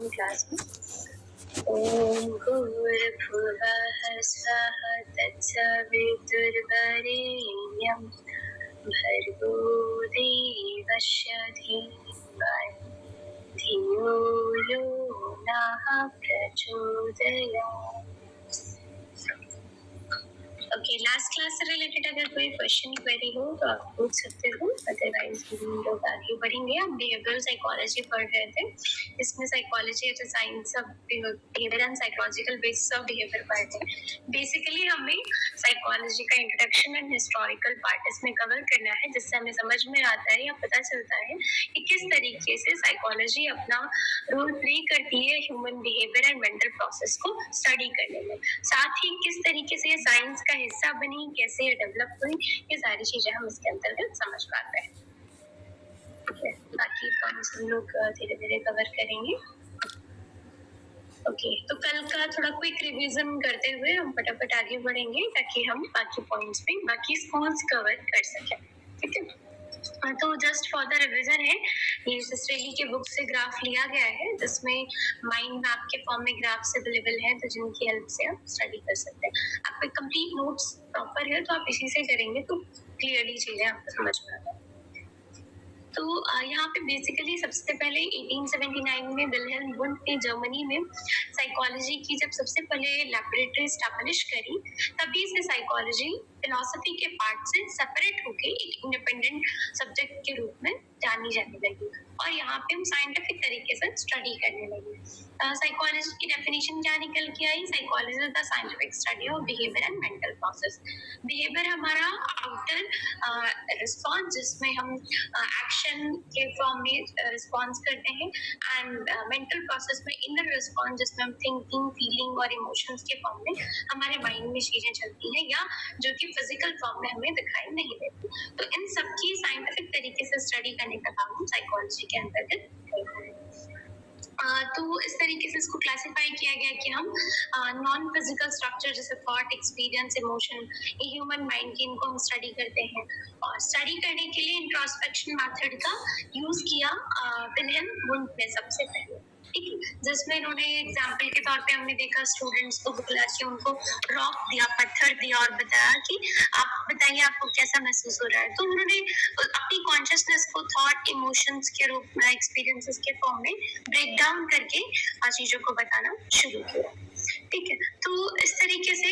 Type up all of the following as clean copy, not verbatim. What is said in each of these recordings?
अपनी क्लास में। ओम भूर्भुवः स्वः तत्सवितुर्वरेण्यं भर्गो देवस्य धीमहि धियो यो नः प्रचोदयात्। ओके, लास्ट क्लास से रिलेटेड अगर कोई क्वेश्चन क्वेरी हो तो आप पूछ सकते हो, अदरवाइज हम लोग आगे बढ़ेंगे। हम बिहेवियरल साइकोलॉजी पढ़ रहे थे, इसमें psychology as a science of behaviour and psychological basis of behaviour पढ़ रहे हैं। बेसिकली हमें साइकोलॉजी का इंट्रोडक्शन एंड हिस्टोरिकल पार्ट इसमें कवर करना है, जिससे हमें समझ में आता है या पता चलता है कि किस तरीके से साइकोलॉजी अपना रोल प्ले करती है human behaviour and mental process को स्टडी करने में। साथ ही किस तरीके से ये साइंस का हिस्सा बनी, कैसे ये डेवलप हुई, ये सारी चीजें हम इसके अंतर्गत समझ पाते हैं। बाकी पॉइंट्स हम लोग धीरे धीरे कवर करेंगे। ओके, तो कल का थोड़ा क्विक रिवीजन करते हुए हम फटाफट आगे बढ़ेंगे ताकि हम बाकी पॉइंट्स पे बाकी स्कूल्स कवर कर सकें। ठीक है, तो जस्ट फॉर द रिवीजन है, ये सिस्ट्रेली के बुक से ग्राफ लिया गया है, जिसमें माइंड मैप के फॉर्म में ग्राफ्स अवेलेबल हैं, तो जिनकी हेल्प से आप स्टडी कर सकते हैं। आपके कंप्लीट नोट्स प्रॉपर है तो आप इसी से करेंगे तो क्लियरली चीजें आपको समझ में आ जाएंगी। तो यहाँ पे बेसिकली सबसे पहले 1879 में विल्हेल्म वुंड ने जर्मनी में साइकोलॉजी की जब सबसे पहले लैबोरेटरी स्टैब्लिश करी, तभी से साइकोलॉजी फिलॉसफी के पार्ट से सेपरेट होके एक इंडिपेंडेंट सब्जेक्ट के रूप में जानी जाने लगी और यहाँ पे हम साइंटिफिक तरीके से स्टडी करने लगे। साइकोलॉजी की डेफिनेशन क्या निकल के आई? Psychology is the scientific study of behaviour and mental process. Behaviour हमारा आउटर रिस्पॉन्स, जिसमें हम एक्शन के फॉर्म में रिस्पॉन्स करते हैं, एंड मेंटल प्रोसेस में इनर रिस्पॉन्स, जिसमें हम थिंकिंग, फीलिंग और इमोशंस के फॉर्म में हमारे माइंड में चीजें चलती हैं या जो कि फिजिकल फॉर्म में हमें दिखाई नहीं देती। तो इन सबकी साइंटिफिक तरीके से स्टडी करने का काम हम साइकोलॉजी के अंतर्गत करते हैं। तो इस तरीके से इसको क्लासिफाई किया गया कि हम नॉन फिजिकल स्ट्रक्चर जैसे thought, experience, emotion, human mind की इनको हम स्टडी करते हैं। और स्टडी करने के लिए इंट्रोस्पेक्शन मेथड का यूज किया विल्हेल्म वुंड ने सबसे पहले, ठीक है, जिसमें इन्होंने एग्जाम्पल के तौर पे हमने देखा स्टूडेंट्स को बुला के उनको रॉक दिया, पत्थर दिया और बताया कि आप बताइए आपको कैसा महसूस हो रहा है। तो उन्होंने अपनी कॉन्शियसनेस को थॉट, इमोशंस के रूप में, एक्सपीरियंसेस के फॉर्म में ब्रेक डाउन करके चीजों को बताना शुरू किया। ठीक है, तो इस तरीके से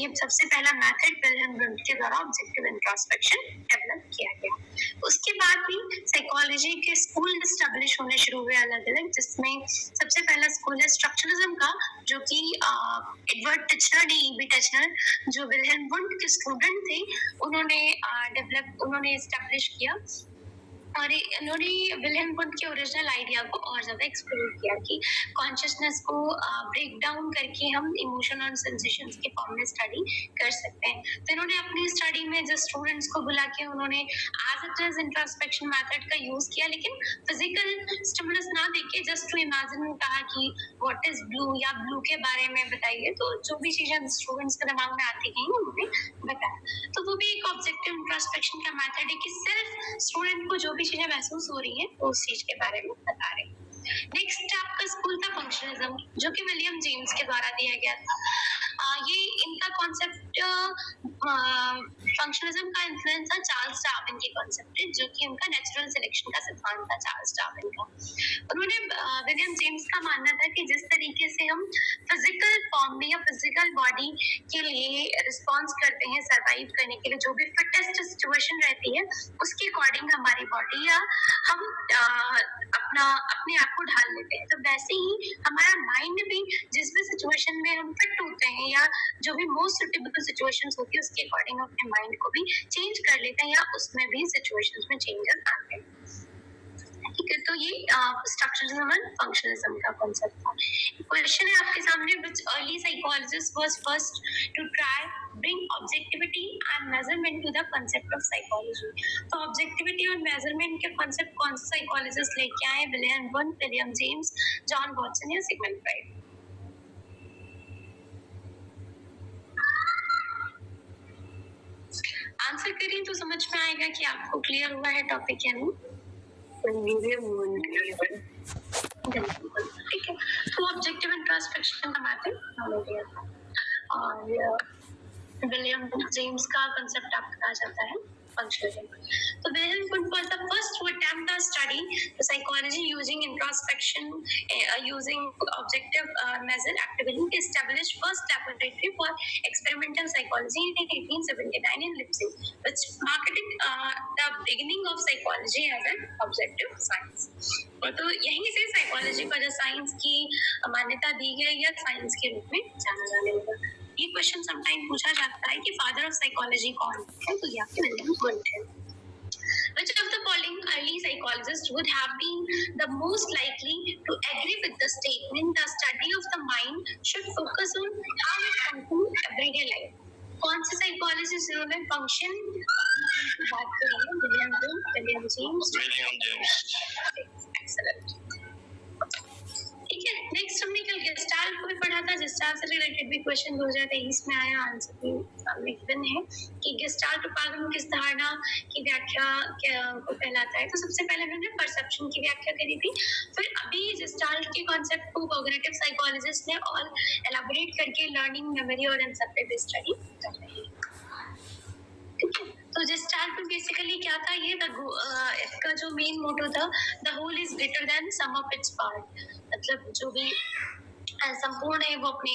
ये सबसे पहला मेथड विल्हेल्म वुंड के द्वारा ऑब्जेक्टिव इंट्रोस्पेक्शन डेवलप किया गया। उसके बाद भी साइकोलॉजी के स्कूल एस्टेब्लिश होने शुरू हुए अलग अलग, जिसमें सबसे पहला स्कूल है स्ट्रक्चरलिज्म का, जो कि एडवर्ड टिचनर ने, ईबी टिचनर, जो विल्हेल्म वुंड के स्टूडेंट थे, उन्होंने एस्टेब्लिश किया। और इन्होंने विल्हेल्म वुंड के ओरिजिनल आइडिया को और ज्यादा एक्सप्लोर किया कि कॉन्शियसनेस को ब्रेक डाउन करके हम इमोशन और सेंसेशंस के फॉर्म में स्टडी कर सकते हैं। तो इन्होंने अपनी स्टडी में जो स्टूडेंट्स को बुला के उन्होंने as it is introspection method का यूज किया, लेकिन फिजिकल स्टिमुलस ना देके जस्ट टू इमेजिन कहा कि व्हाट इज ब्लू या ब्लू के बारे में बताइए। तो जो भी चीजें स्टूडेंट्स के दिमाग में आती गई उन्होंने बताया। तो वो भी एक ऑब्जेक्टिव इंट्रोस्पेक्शन का मेथड है कि सिर्फ स्टूडेंट को जो भी चीजें महसूस हो रही है उस चीज के बारे में बता रहे हैं। नेक्स्ट आपका स्कूल था फंक्शनलिज्म, जो कि विलियम जेम्स के द्वारा दिया गया था। ये इनका कॉन्सेप्ट फंक्शनलिज्म का इन्फ्लुएंस था चार्ल्स डार्विन के कॉन्सेप्ट पे, जो कि उनका नेचुरल सिलेक्शन का सिद्धांत था चार्ल्स डार्विन का। उन्होंने विलियम जेम्स का मानना था कि जिस तरीके से हम फिजिकल फॉर्म में या फिजिकल बॉडी के लिए रिस्पॉन्स करते हैं सर्वाइव करने के लिए, जो भी फिटेस्ट सिचुएशन रहती है उसके अकॉर्डिंग हमारी बॉडी या हम अपने आप को ढाल लेते हैं, तो वैसे ही हमारा माइंड भी जिस भी सिचुएशन में हम फिट होते हैं या जो भी मोस्ट सुटेबल सिचुएशंस होती है उसके अकॉर्डिंग अपने माइंड को भी चेंज कर लेते हैं या उसमें भी सिचुएशंस में चेंजेस आते हैं। ठीक है, तो ये स्ट्रक्चरलिज्म एंड फंक्शनलिज्म का कॉन्सेप्ट था। क्वेश्चन है आपके सामने, which early psychologist was first to try bring objectivity and measurement to the concept of psychology. तो ऑब्जेक्टिविटी और मेजरमेंट के कांसेप्ट कौन से साइकोलॉजिस्ट लेके आए? William Wundt, William James, John Watson या सिगमंड फ्राइड? आंसर करें तो समझ में आएगा कि आपको क्लियर हुआ है टॉपिक या नहीं। ठीक है, इंट्रोडक्शन का मैथड हमने दिया था और विलियम जेम्स का कंसेप्ट आपका आ जाता है functionalism. So Wilhelm was the first to attempt the study the psychology using introspection, using objective measure activity. He established first laboratory for experimental psychology in 1879 in Leipzig, which marked the beginning of psychology as an objective science. तो यहीं से psychology को जो science की मान्यता दी गई या science के रूप में जाना जाने लगा. ये क्वेश्चन समटाइम पूछा जाता है कि फादर ऑफ साइकोलॉजी कौन है, तो ये आपके विलियम वुंट है. Which of the following early psychologists would have been the most likely to agree with the statement the study of the mind should focus on how it functions in everyday life? कौन से psychologist जिन्होंने function की बात करी है? William Wundt, William James. Excellent. ठीक है, next हमने कल गेस्टाल्ट को भी पढ़ा था. गेस्टाल्ट से रिलेटेड भी क्वेश्चन 2023 में आया, आंसर भी सामने गिवन है कि गेस्टाल्ट उपागम किस धारणा की व्याख्या को कहलाता है. तो सबसे पहले उन्होंने परसेप्शन की व्याख्या करी थी. फिर अभी गेस्टाल्ट के कॉन्सेप्ट को कॉग्निटिव साइकोलॉजिस्ट ने और एलाबोरेट करके लर्निंग, मेमोरी और इन सब पे स्टडी कर रही है. ठीक है, तो गेस्टाल्ट में बेसिकली क्या था, ये इसका जो मेन मोटो था, the whole is greater than sum of its part. मतलब जो भी संपूर्ण है वो अपने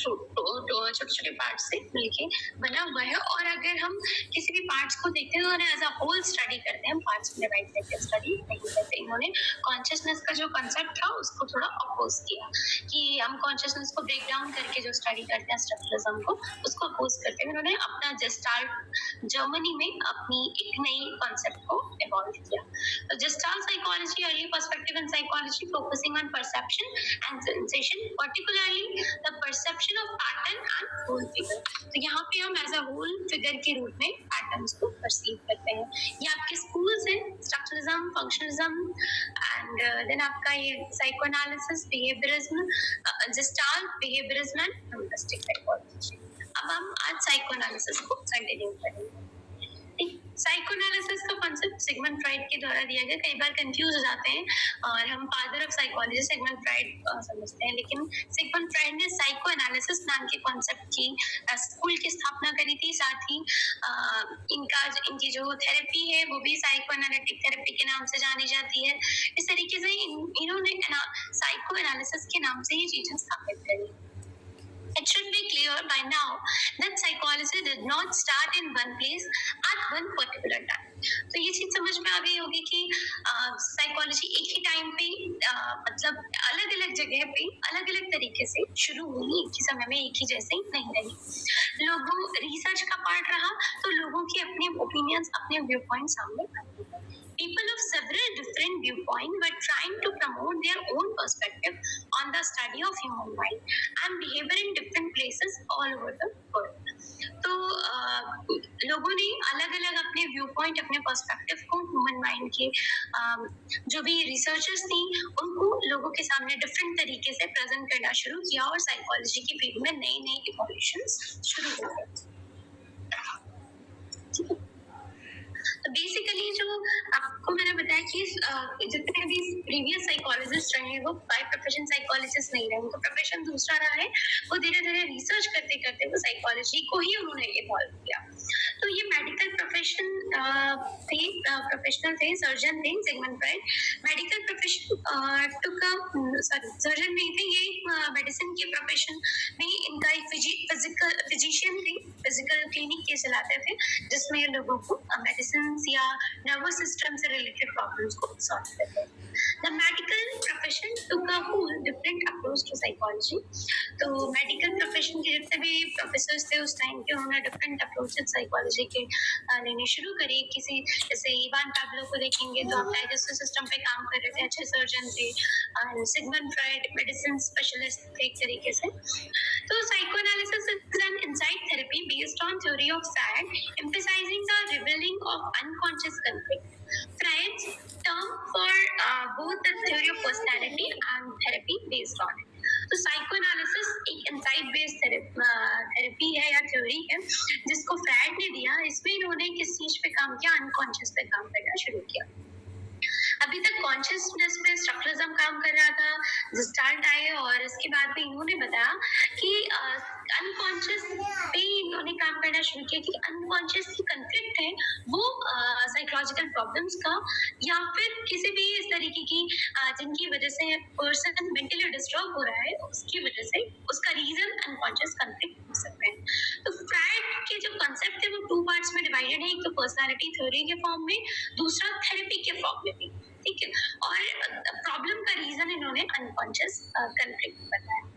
छोटे छोटे पार्ट से मिलके बना हुआ है. और अगर हम किसी भी पार्ट्स को देखते हैं तो उन्हें एज अ होल स्टडी करते हैं, पार्ट्स में डिवाइड करके स्टडी नहीं करते. इन्होंने कॉन्शियसनेस का जो कंसेप्ट था उसको थोड़ा अपोज किया कि हम कॉन्शियसनेस को ब्रेक डाउन करके जो स्टडी करते हैं स्ट्रक्चरलिज्म को, उसको अपोज करते हैं. इन्होंने अपना गेस्टाल्ट जर्मनी में अपनी एक नई कॉन्सेप्ट को इवॉल्व किया. तो gestalt psychology early perspective in psychology focusing on perception and sensation, particularly the perception of pattern and whole figure. तो यहाँ पे हम एज अ होल फिगर के रूप में पैटर्न्स को परसीव करते हैं. ये आपके स्कूल्स हैं, स्ट्रक्चरलिज्म, फंक्शनलिज्म एंड देन आपका ये psychoanalysis, behaviourism, gestalt, behaviourism and humoristic psychology. अब हम आज साइकोएनालिसिस को कंटिन्यू करेंगे. साइकोएनालिसिस का कॉन्सेप्ट सिगमंड फ्राइड के द्वारा दिया गया. कई बार कंफ्यूज हो जाते हैं और हम father of psychology Sigmund Freud समझते हैं, लेकिन सिगमंड फ्राइड ने साइकोएनालिसिस नाम के कॉन्सेप्ट की स्कूल की स्थापना करी थी. साथ ही इनकी जो थेरेपी है वो भी साइकोएनालिटिक थेरेपी के नाम से जानी जाती है. इस तरीके से इन्होंने साइकोएनालिसिस के नाम से ये चीजें स्थापित करी. It should be clear by now that psychology did not start in one place at one particular time. तो ये चीज समझ में आ गई होगी कि साइकोलॉजी एक ही टाइम पे मतलब अलग अलग जगह पे अलग अलग तरीके से शुरू हुई, एक ही समय में एक ही जैसे नहीं रही. लोगों रिसर्च का पार्ट रहा तो लोगों के अपने ओपिनियंस, अपने व्यू पॉइंट सामने आते हैं. People of several different viewpoints were trying to promote their own perspective on the study of human mind and behavior in different places all over the world. तो लोगों ने अलग अलग अपने व्यू पॉइंट, अपने पर्सपेक्टिव को ह्यूमन माइंड के जो भी रिसर्चर्स थी उनको लोगों के सामने डिफरेंट तरीके से प्रेजेंट करना शुरू किया और साइकोलॉजी की फील्ड में नई नई इवोल्यूशंस शुरू हो गए. तो बेसिकली जो आपको मैंने बताया कि जितने भी प्रीवियस साइकोलॉजिस्ट रहे वो बाय प्रोफेशन साइकोलॉजिस्ट नहीं रहे, उनका प्रोफेशन दूसरा रहा है. वो धीरे धीरे रिसर्च करते करते वो साइकोलॉजी को ही उन्होंने इवॉल्व किया. तो ये मेडिकल प्रोफेशन थे, प्रोफेशनल थे, सर्जन थे. Sigmund Freud medical profession surgeon नहीं थे, ये मेडिसिन के प्रोफेशन में इनका एक फिजिशियन थे, फिजिकल क्लिनिक के चलाते थे जिसमें लोगों को मेडिसिन या नर्वस सिस्टम से रिलेटेड प्रॉब्लम्स को सॉल्व करते हैं. The medical profession took a whole different approach to psychology. तो मेडिकल प्रोफेशन के जितने भी प्रोफेसर्स थे उस टाइम के, उन्होंने डिफरेंट अप्रोचेस साइकोलॉजी के लेने शुरू करी. किसी जैसे इवान पैब्लो को देखेंगे तो आप डाइजेस्टिव सिस्टम पे काम कर रहे थे, अच्छे सर्जन थे. सिगमंड फ्राइड मेडिसिन स्पेशलिस्ट थे एक तरीके से. तो psychoanalysis is an insight therapy based on theory of sad emphasizing the revealing of unconscious conflict. Freud's term for both the theory of personality and therapy based on it. तो psychoanalysis एक insight based therapy है या theory है जिसको Freud ने दिया. इसमें इन्होंने किस चीज पे काम किया, अनकॉन्शियस पे काम करना शुरू किया. अब अभी तक कॉन्शियसनेस में स्ट्रक्चरलिज्म काम कर रहा था, गेस्टाल्ट आए और इसके बाद में इन्होंने बताया कि अनकॉन्शियस पे इन्होंने काम करना शुरू किया कि अनकॉन्शियस की कंफ्लिक्ट है वो साइकोलॉजिकल प्रॉब्लम्स का या फिर किसी भी इस तरीके की जिनकी वजह से पर्सन मेंटली डिस्टर्ब हो रहा है उसकी वजह से उसका रीजन अनकॉन्शियस कंफ्लिक्ट हो सकता है। तो फ्रायड के जो कॉन्सेप्ट है वो 2 पार्ट्स में डिवाइडेड है, एक तो पर्सनालिटी थ्योरी के फॉर्म में, दूसरा थेरेपी के फॉर्म में भी, ठीक है। और प्रॉब्लम का रीजन इन्होंने अनकॉन्शियस कंफ्लिक्ट बताया।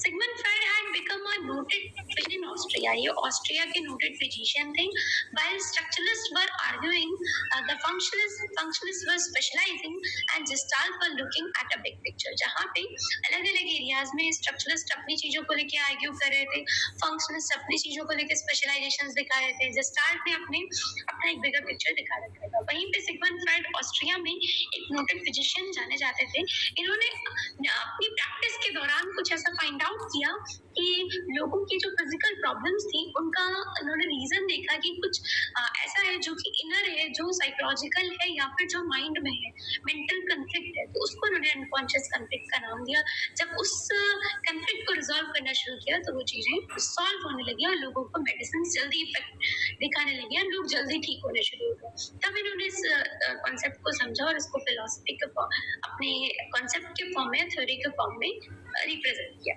Sigmund Freud had become a noted physician in Austria. ये ऑस्ट्रिया के noted physician थे. While structuralists were arguing, the functionalists were specializing, and Gestalt were looking at a big picture. जहाँ पे अलग-अलग areas में structuralist अपनी चीजों को लेके आर्ग्यू कर रहे थे, फंक्शनलिस्ट अपनी चीजों को लेके स्पेशलाइजेशंस दिखा रहे थे, Gestalt ने अपना एक बिगर पिक्चर दिखा रखा था। वहीं पे सिगमंड फ्रायड ऑस्ट्रिया में एक नोटेड फिजिशियन जाने जाते थे। इन्होंने अपनी प्रैक्टिस के दौरान कुछ ऐसा फाइंड आउट किया कि लोगों की जो फिजिकल प्रॉब्लम्स थी उनका इन्होंने रीजन देखा कि कुछ ऐसा है जो कि इनर है, जो साइकोलॉजिकल है या फिर जो माइंड में है, मेंटल कंफ्लिक्ट है, तो उसको इन्होंने अनकॉन्शियस कंफ्लिक्ट का नाम दिया। जब उस कंफ्लिक्ट को रिजॉल्व करना शुरू किया तो वो चीजें सॉल्व होने लगी और लोगों को मेडिसिन जल्दी इफेक्ट दिखाने लगी और लोग जल्दी ठीक होने शुरू हो गए। तब इन्होंने इस कॉन्सेप्ट को समझा और इसको फिलोसफी के अपने कॉन्सेप्ट के फॉर्म में, थ्योरी के फॉर्म में रिप्रेजेंट किया।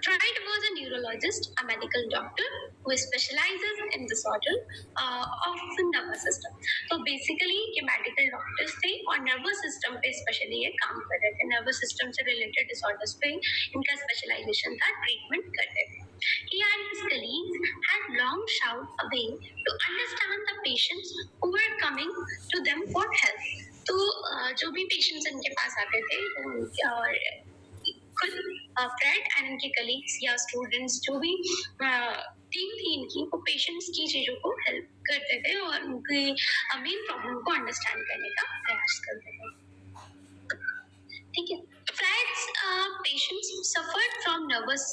Freud was a neurologist, a medical doctor who specializes in disorder of the nervous system. तो basically ये medical doctors थे और nervous system पे specially ये काम कर रहे थे, nervous system से related disorders पे इनका specialization था, treatment करते थे। He and his colleagues had long sought a way to understand the patients who were coming to them for help. तो जो भी patients इनके पास आते थे और खुद फ्रेड एंड इनके कलीग्स या स्टूडेंट्स जो भी टीम थी इनकी, वो पेशेंट्स की चीजों को हेल्प करते थे और उनकी मेन प्रॉब्लम को अंडरस्टैंड करने का प्रयास करते थे, ठीक है। Fred's patients suffered from nervous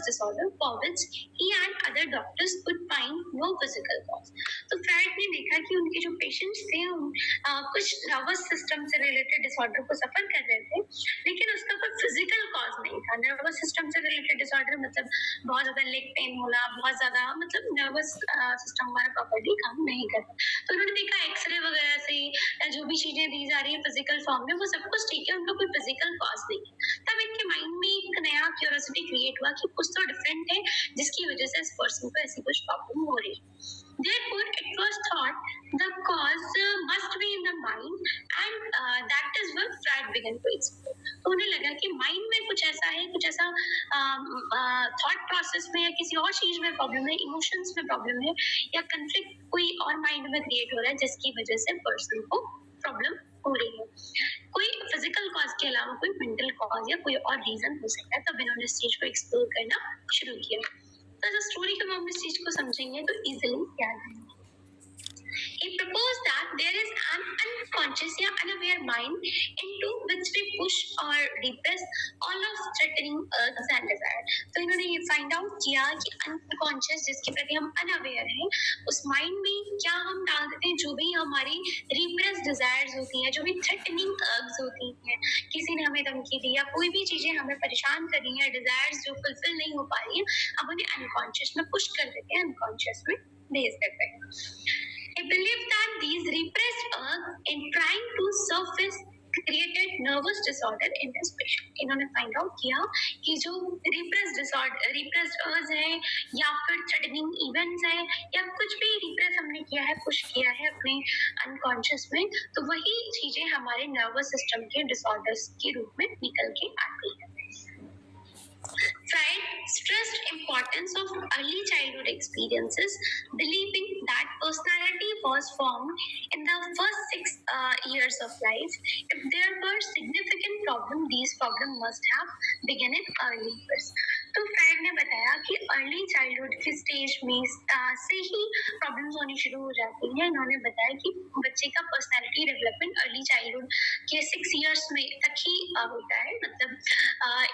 disorder for which he and other doctors could find no physical cause. तो फ्रायड ने देखा कि उनके जो पेशेंट्स थे कुछ नर्वस सिस्टम से रिलेटेड डिसऑर्डर को सफर कर रहे थे, लेकिन उसका कोई फिजिकल कॉज नहीं था। नर्वस सिस्टम से रिलेटेड डिसऑर्डर मतलब बहुत ज्यादा लेग पेन होना, बहुत ज्यादा मतलब नर्वस सिस्टम हमारा प्रॉपर्ली काम नहीं करता। तो उन्होंने देखा एक्सरे वगैरह से जो भी चीजें दी जा रही है फिजिकल फॉर्म में वो सब कुछ ठीक है, उनका कोई फिजिकल कॉज नहीं है। तब इनके माइंड में एक नया क्यूरियोसिटी क्रिएट हुआ कि कुछ तो डिफरेंट है जिसकी वजह से इस पर्सन को ऐसी कुछ प्रॉब्लम हो रही है। Therefore, it was thought the cause must be in the mind, and that is where Freud began to explore. तो उन्हें लगा कि माइंड में कुछ ऐसा है, कुछ ऐसा थॉट प्रोसेस में या किसी और चीज में प्रॉब्लम है, इमोशंस में प्रॉब्लम है या कंफ्लिक्ट कोई और माइंड में क्रिएट हो रहा है जिसकी वजह से पर्सन को प्रॉब्लम हो रही है। कोई फिजिकल कॉज के अलावा कोई मेंटल कॉज या कोई और रीजन हो सकता है। तब इन्होंने इस चीज को एक्सप्लोर करना शुरू किया। तो स्टोरी के हम इस चीज को समझेंगे तो इजीली याद आएंगे। He proposed that there is an unconscious या unaware mind into which we push or repress all of threatening urges and desires. तो इन्होंने ये फाइंड आउट किया कि अनकॉन्शियस जिसके प्रति हम अनअवेयर हैं उस माइंड में क्या हम डाल देते हैं, जो भी हमारी रिप्रेस डिजायर्स होती हैं, जो भी थ्रेटनिंग अर्ग्स होती हैं, किसी ने हमें धमकी दी या कोई भी चीजें हमें परेशान कर रही हैं, डिजायर्स जो फुलफिल नहीं हो पा रही है, अब उन्हें अनकॉन्शियस में पुश कर देते हैं, अनकॉन्शियस में भेज देते हैं। I believe that these repressed urges in trying to surface created nervous disorder in this patient. इन्होंने फाइंड आउट किया कि जो रिप्रेस्ड अर्ज है या फिर थ्रेटनिंग इवेंट्स है या कुछ भी रिप्रेस हमने किया है, पुश किया है अपने अनकॉन्शियस में, तो वही चीजें हमारे नर्वस सिस्टम के डिसऑर्डर्स के रूप में निकल के आती है। Freud stressed importance of early childhood experiences, believing that personality was formed in the first 6 years of life. If there were significant problems, these problems must have begun in early years. तो Freud ने बताया कि early childhood के stage में से ही problems होनी शुरू हो जाती हैं। इन्होंने बताया कि बच्चे का पर्सनालिटी डेवलपमेंट अर्ली चाइल्डहुड के 6 इयर्स में तक ही होता है, मतलब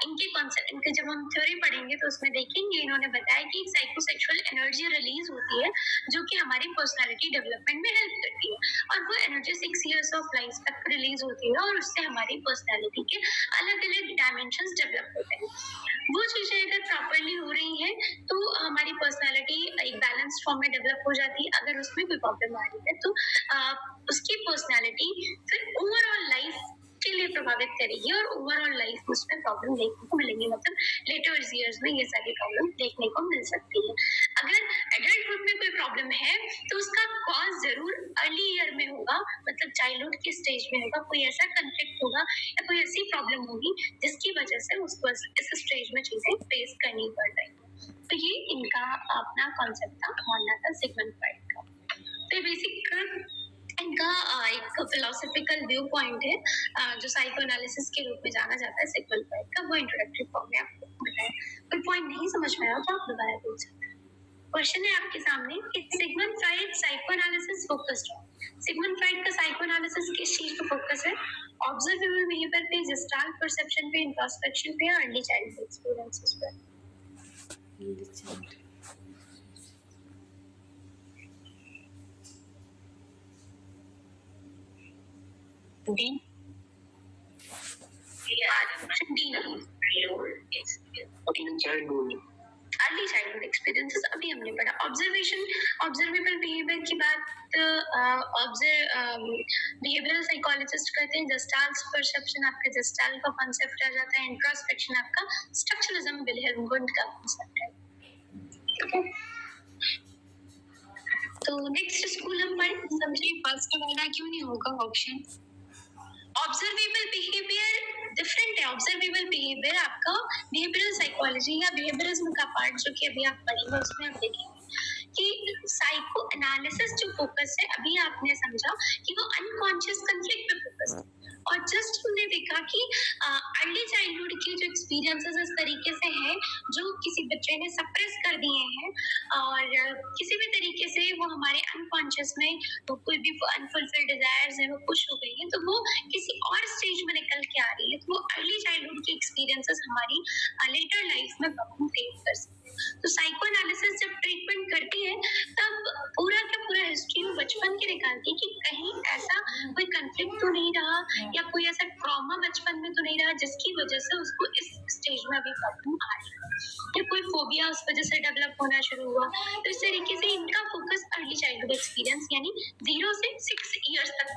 इनके कॉन्सेप्ट, इनके जब हम थ्योरी पढ़ेंगे तो उसमें देखेंगे, इन्होंने बताया कि साइकोसेक्सुअल एनर्जी रिलीज होती है जो कि हमारी पर्सनालिटी डेवलपमेंट में हेल्प करती है, और वो एनर्जी 6 years ऑफ लाइफ तक रिलीज होती है, और उससे हमारी पर्सनालिटी के अलग अलग डायमेंशन डेवलप होते हैं। वो चीजें अगर प्रॉपरली हो रही है तो हमारी पर्सनालिटी एक बैलेंस फॉर्म में डेवलप हो जाती है। अगर उसमें कोई प्रॉब्लम आ रही है तो उसकी पर्सनालिटी फिर ओवरऑल लाइफ के लिए प्रभावित करेगी, और ओवरऑल लाइफ में उसमें प्रॉब्लम देखने को मिलेंगी, मतलब लेटर ईयर्स में ये सारी प्रॉब्लम देखने को मिल सकती है। अगर एडल्टहुड में कोई प्रॉब्लम है तो उसका कॉज जरूर अर्ली ईयर में होगा, मतलब चाइल्डहुड के स्टेज में होगा, कोई ऐसा कन्फ्लिक्ट होगा या कोई ऐसी प्रॉब्लम होगी जिसकी वजह से उसको इस स्टेज में चीजें फेस करनी पड़ रही है। तो ये इनका अपना कॉन्सेप्ट था, मानना था सिगमंड फ्रॉइड का। तो बेसिक इनका एक फिलोसॉफिकल व्यू पॉइंट है जो साइको एनालिसिस के रूप में जाना जाता है सिगमंड फ्रॉइड का। वो इंट्रोडक्टरी फॉर्म में आपको बताया। कोई पॉइंट नहीं समझ में आया तो आप दोबारा पूछ सकते हैं। क्वेश्चन है आपके सामने कि Sigmund Freud psycho analysis focused है। सिगमंड फ्रॉइड का साइको एनालिसिस किस चीज पे फोकस है? ऑब्जर्वेबल बिहेवियर पे, जेस्टाल्ट परसेप्शन पे, इंट्रोस्पेक्शन पे, या अर्ली चाइल्डहुड एक्सपीरियंसेस पे? डी अर्ली चाइल्डहुड एक्सपीरियंसेस अभी हमने पढ़ा। ऑब्जर्वेबल बिहेवियर की बात बिहेवियरल साइकोलॉजिस्ट करते हैं। जेस्टाल्ट परसेप्शन आपका जेस्टाल्ट का कॉन्सेप्ट आ जाता है। इंट्रोस्पेक्शन आपका स्ट्रक्चरलिज्म विल्हेल्म वुंड का कॉन्सेप्ट है। तो नेक्स्ट स्कूल हम पढ़े, समझिए फर्स्ट वाला क्यों नहीं होगा ऑप्शन। ऑब्जर्वेबल बिहेवियर डिफरेंट है। ऑब्जर्वेबल बिहेवियर आपका बिहेवियरल साइकोलॉजी या बिहेवियरिज्म का पार्ट जो कि अभी आप पढ़ेंगे उसमें आप देखेंगे कि साइको एनालिसिस जो फोकस है, अभी आपने समझा कि वो अनकॉन्शियस कॉन्फ्लिक्ट पे फोकस है, और जस्ट हमने देखा कि अर्ली चाइल्डहुड के जो एक्सपीरियंसेस इस तरीके से हैं जो किसी बच्चे ने सप्रेस कर दिए हैं, और किसी भी तरीके से वो हमारे अनकॉन्शियस में तो कोई भी अनफुलफिल्ड डिजायर्स है वो पुश हो गई है, तो वो किसी और स्टेज में निकल के आ रही है, तो वो अर्ली चाइल्डहुड के एक्सपीरियंसेस हमारी लेटर लाइफ में प्रॉब्लम फेस कर सकते हैं। तो साइको एनालिसिस जब ट्रीटमेंट करती है तब पूरा का पूरा हिस्ट्री में बचपन के निकालती है कि कहीं ऐसा कोई कंफ्लिक्ट तो नहीं रहा या कोई ऐसा ट्रॉमा बचपन में तो नहीं रहा जिसकी वजह से उसको इस स्टेज में अभी प्रॉब्लम आ रही है, या कोई फोबिया उस वजह से डेवलप होना शुरू हुआ। तो इस तरीके से इनका फोकस अर्ली चाइल्डहुड एक्सपीरियंस यानी 0 से 6 years तक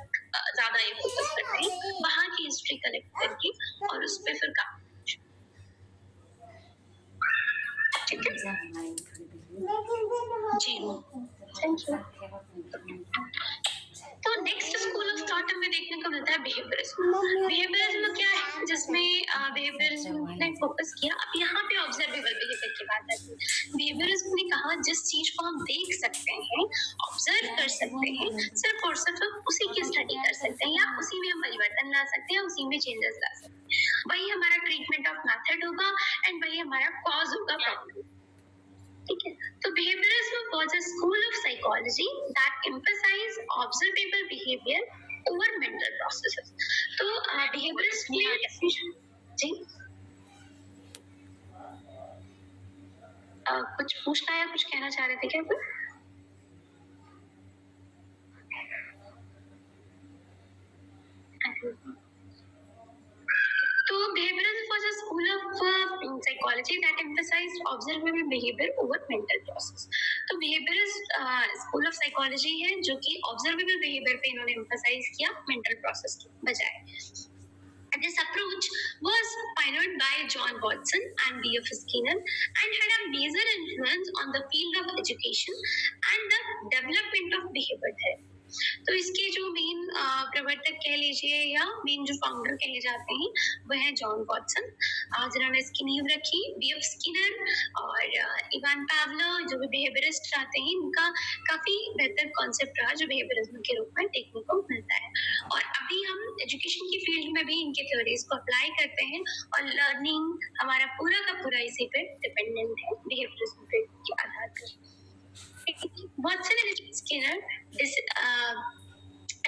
ज्यादा ये फोकस करते हैं, वहां की हिस्ट्री कलेक्ट करके और उस पर फिर काम। ठीक है जी, थैंक यू। तो नेक्स्ट स्कूल ऑफ थॉट हमें देखने को मिलता है बिहेवियरिज्म। बिहेवियरिज्म क्या है, जिसमें बिहेवियरिज्म ने फोकस किया। अब यहाँ पे ऑब्जर्वेबल बिहेवियर की बात आती है। बिहेवियरिज्म ने कहा जिस चीज को हम देख सकते हैं, ऑब्जर्व कर सकते हैं, सिर्फ और सिर्फ उसी की स्टडी कर सकते हैं, या उसी में हम परिवर्तन ला सकते हैं, उसी में चेंजेस ला सकते हैं, वही हमारा ट्रीटमेंट ऑफ मेथड होगा एंड वही हमारा कॉज होगा प्रॉब्लम। ठीक है, तो behaviourism was a school of psychology that emphasized observable behavior over mental processes. तो बिहेवियरिस्ट ने जी कुछ पूछना या कुछ कहना चाह रहे थे क्या कुछ? तो behaviorism was a school of psychology that emphasized observable behavior over mental process. तो behaviorist school of psychology है जो कि observable behavior पे इन्होंने emphasize किया mental process के बजाय। This approach was pioneered by John Watson and B.F. Skinner and had a major influence on the field of education and the development of behavior therapy. तो इसके जो main प्रवर्तक कह लीजिए या मेन जो फाउंडर कहे जाते हैं वह है जॉन वॉटसन, जिन्होंने इसकी नींव रखी। B.F. स्किनर और इवान पावलर जो भी बिहेवियरिस्ट आते हैं, इनका काफी बेहतर कॉन्सेप्ट रहा जो बिहेवियरिज्म के रूप में देखने को मिलता है। और अभी हम एजुकेशन की फील्ड में भी इनके थ्योरीज को अप्लाई करते हैं, और लर्निंग हमारा पूरा का पूरा इसी पे डिपेंडेंट है, बिहेवियरिज्म पे के आधार पर। Watson and Skinner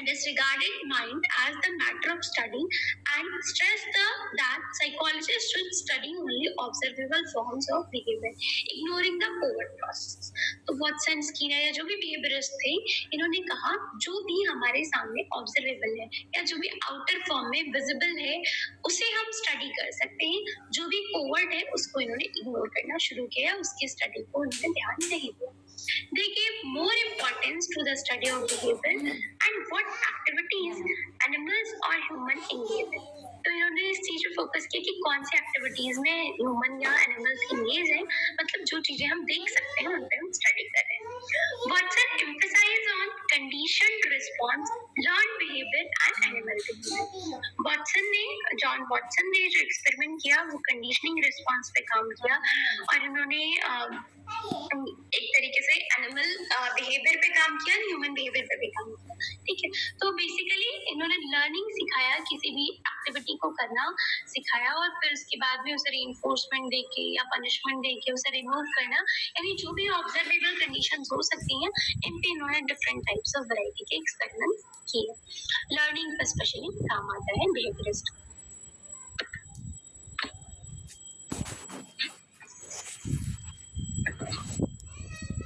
disregarded mind as the matter of study and stressed that psychology psychologists should study only observable forms of behavior, ignoring the covert process. तो वाटसन, स्किनर या जो भी बिहेवियरिस्ट थे, इन्होंने कहा जो भी हमारे सामने ऑब्जर्वेबल है या जो भी आउटर फॉर्म में विजिबल है उसे हम स्टडी कर सकते हैं, जो भी कोवर्ट है उसको इन्होंने इग्नोर करना शुरू किया, उसकी स्टडी को इन्होंने ध्यान नहीं दिया. They gave more importance to the study of behavior and what activities animals or human engage in. तो इन्होंने इस चीज पे फोकस किया कि कौन सी एक्टिविटीज में ह्यूमन या एनिमल्स इंगेज है, मतलब जो चीजें हम देख सकते हैं उन पे हम स्टडी कर रहे हैं. Watson emphasized on conditioned response, learned behavior and animal behavior. John Watson ने जो एक्सपेरिमेंट किया वो कंडीशनिंग रिस्पॉन्स पे काम किया और इन्होंने एक तरीके से एनिमल बिहेवियर पे काम किया, ह्यूमन बिहेवियर पे भी काम किया. ठीक है, तो बेसिकली इन्होंने लर्निंग सिखाया, किसी भी एक्टिविटी को करना सिखाया और फिर उसके बाद भी उसे रीइंफोर्समेंट देके या पनिशमेंट देके उसे रिमूव करना, यानी जो भी ऑब्जर्वेबल कंडीशंस हो सकती हैं इन पे इन्होंने डिफरेंट टाइप्स ऑफ वैरायटी के एक्सपेरिमेंट्स किए. लर्निंग पे स्पेशली काम आता है बिहेवियरिस्ट.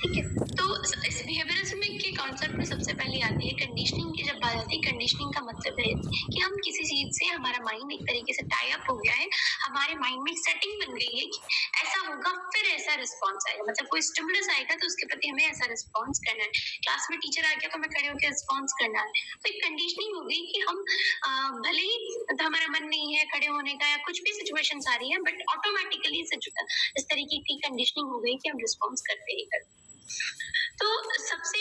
ठीक है, तो इस बिहेवियरिज्म के कॉन्सेप्ट में सबसे पहले आती है कंडीशनिंग की. जब बात आती है कंडीशनिंग का मतलब है कि हम किसी चीज से, हमारा माइंड एक तरीके से टाई अप हो गया है, हमारे माइंड में सेटिंग बन गई है कि ऐसा होगा फिर ऐसा रिस्पॉन्स आएगा, मतलब कोई स्टिमुलस आएगा तो उसके प्रति हमें ऐसा रिस्पॉन्स करना है. क्लास में टीचर आ गया तो हमें खड़े होकर रिस्पॉन्स करना है. तो एक कंडीशनिंग हो गई कि हम भले ही तो हमारा मन नहीं है खड़े होने का या कुछ भी सिचुएशंस आ रही है बट ऑटोमेटिकली इस तरीके की कंडीशनिंग हो गई कि हम रिस्पॉन्स करते ही करते. तो सबसे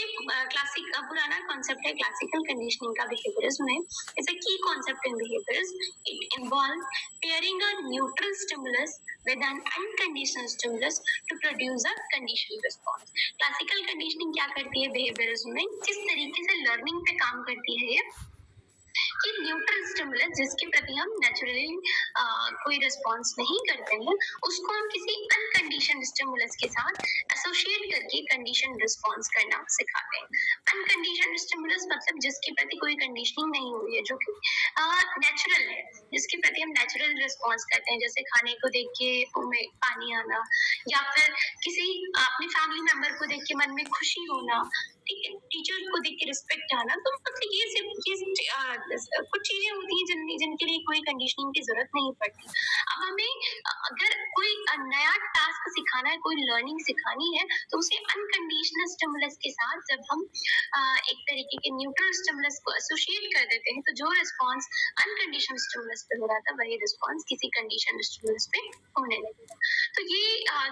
पुराना कॉन्सेप्ट है क्लासिकल कंडीशनिंग का बिहेवियरिज्म में. इट्स अ की concept in behaviourism. It involve pairing a neutral stimulus with an unconditional stimulus to produce a conditional response. Classical conditioning क्या करती है बिहेवियरिज्म में, किस तरीके से लर्निंग पे काम करती है ये, कि न्यूट्रल स्टिमुलस जिसके प्रति हम नेचुरली कोई रिस्पॉन्स नहीं करते हैं उसको हम किसी अनकंडीशन स्टिमुलस के साथ एसोसिएट करके कंडीशन रिस्पॉन्स करना सिखाते हैं. अनकंडीशन स्टिमुलस मतलब जिसके प्रति कोई कंडीशनिंग नहीं हुई है, जो कि नेचुरल है, जिसके प्रति हम नेचुरल रिस्पॉन्स करते हैं, जैसे खाने को देख के में पानी आना या फिर किसी अपने फैमिली मेंबर को देख के मन में खुशी होना, ठीक है, टीचर को देख के रिस्पेक्ट आना. तो मतलब ये सिर्फ कुछ चीजें होती हैं जिनके लिए कोई कंडीशनिंग की जरूरत नहीं पड़ती. अब हमें अगर कोई नया टास्क सिखाना है, कोई लर्निंग सिखानी है, तो उसे अनकंडीशनल स्टिमुलस के साथ जब हम एक तरीके के न्यूट्रल स्टिमुलस को एसोसिएट कर देते हैं तो जो रिस्पॉन्स अनकंडीशनल स्टिमुलस पे हो रहा था वही रिस्पॉन्स किसी कंडीशन स्टिमुलस पे होने लगेगा. तो ये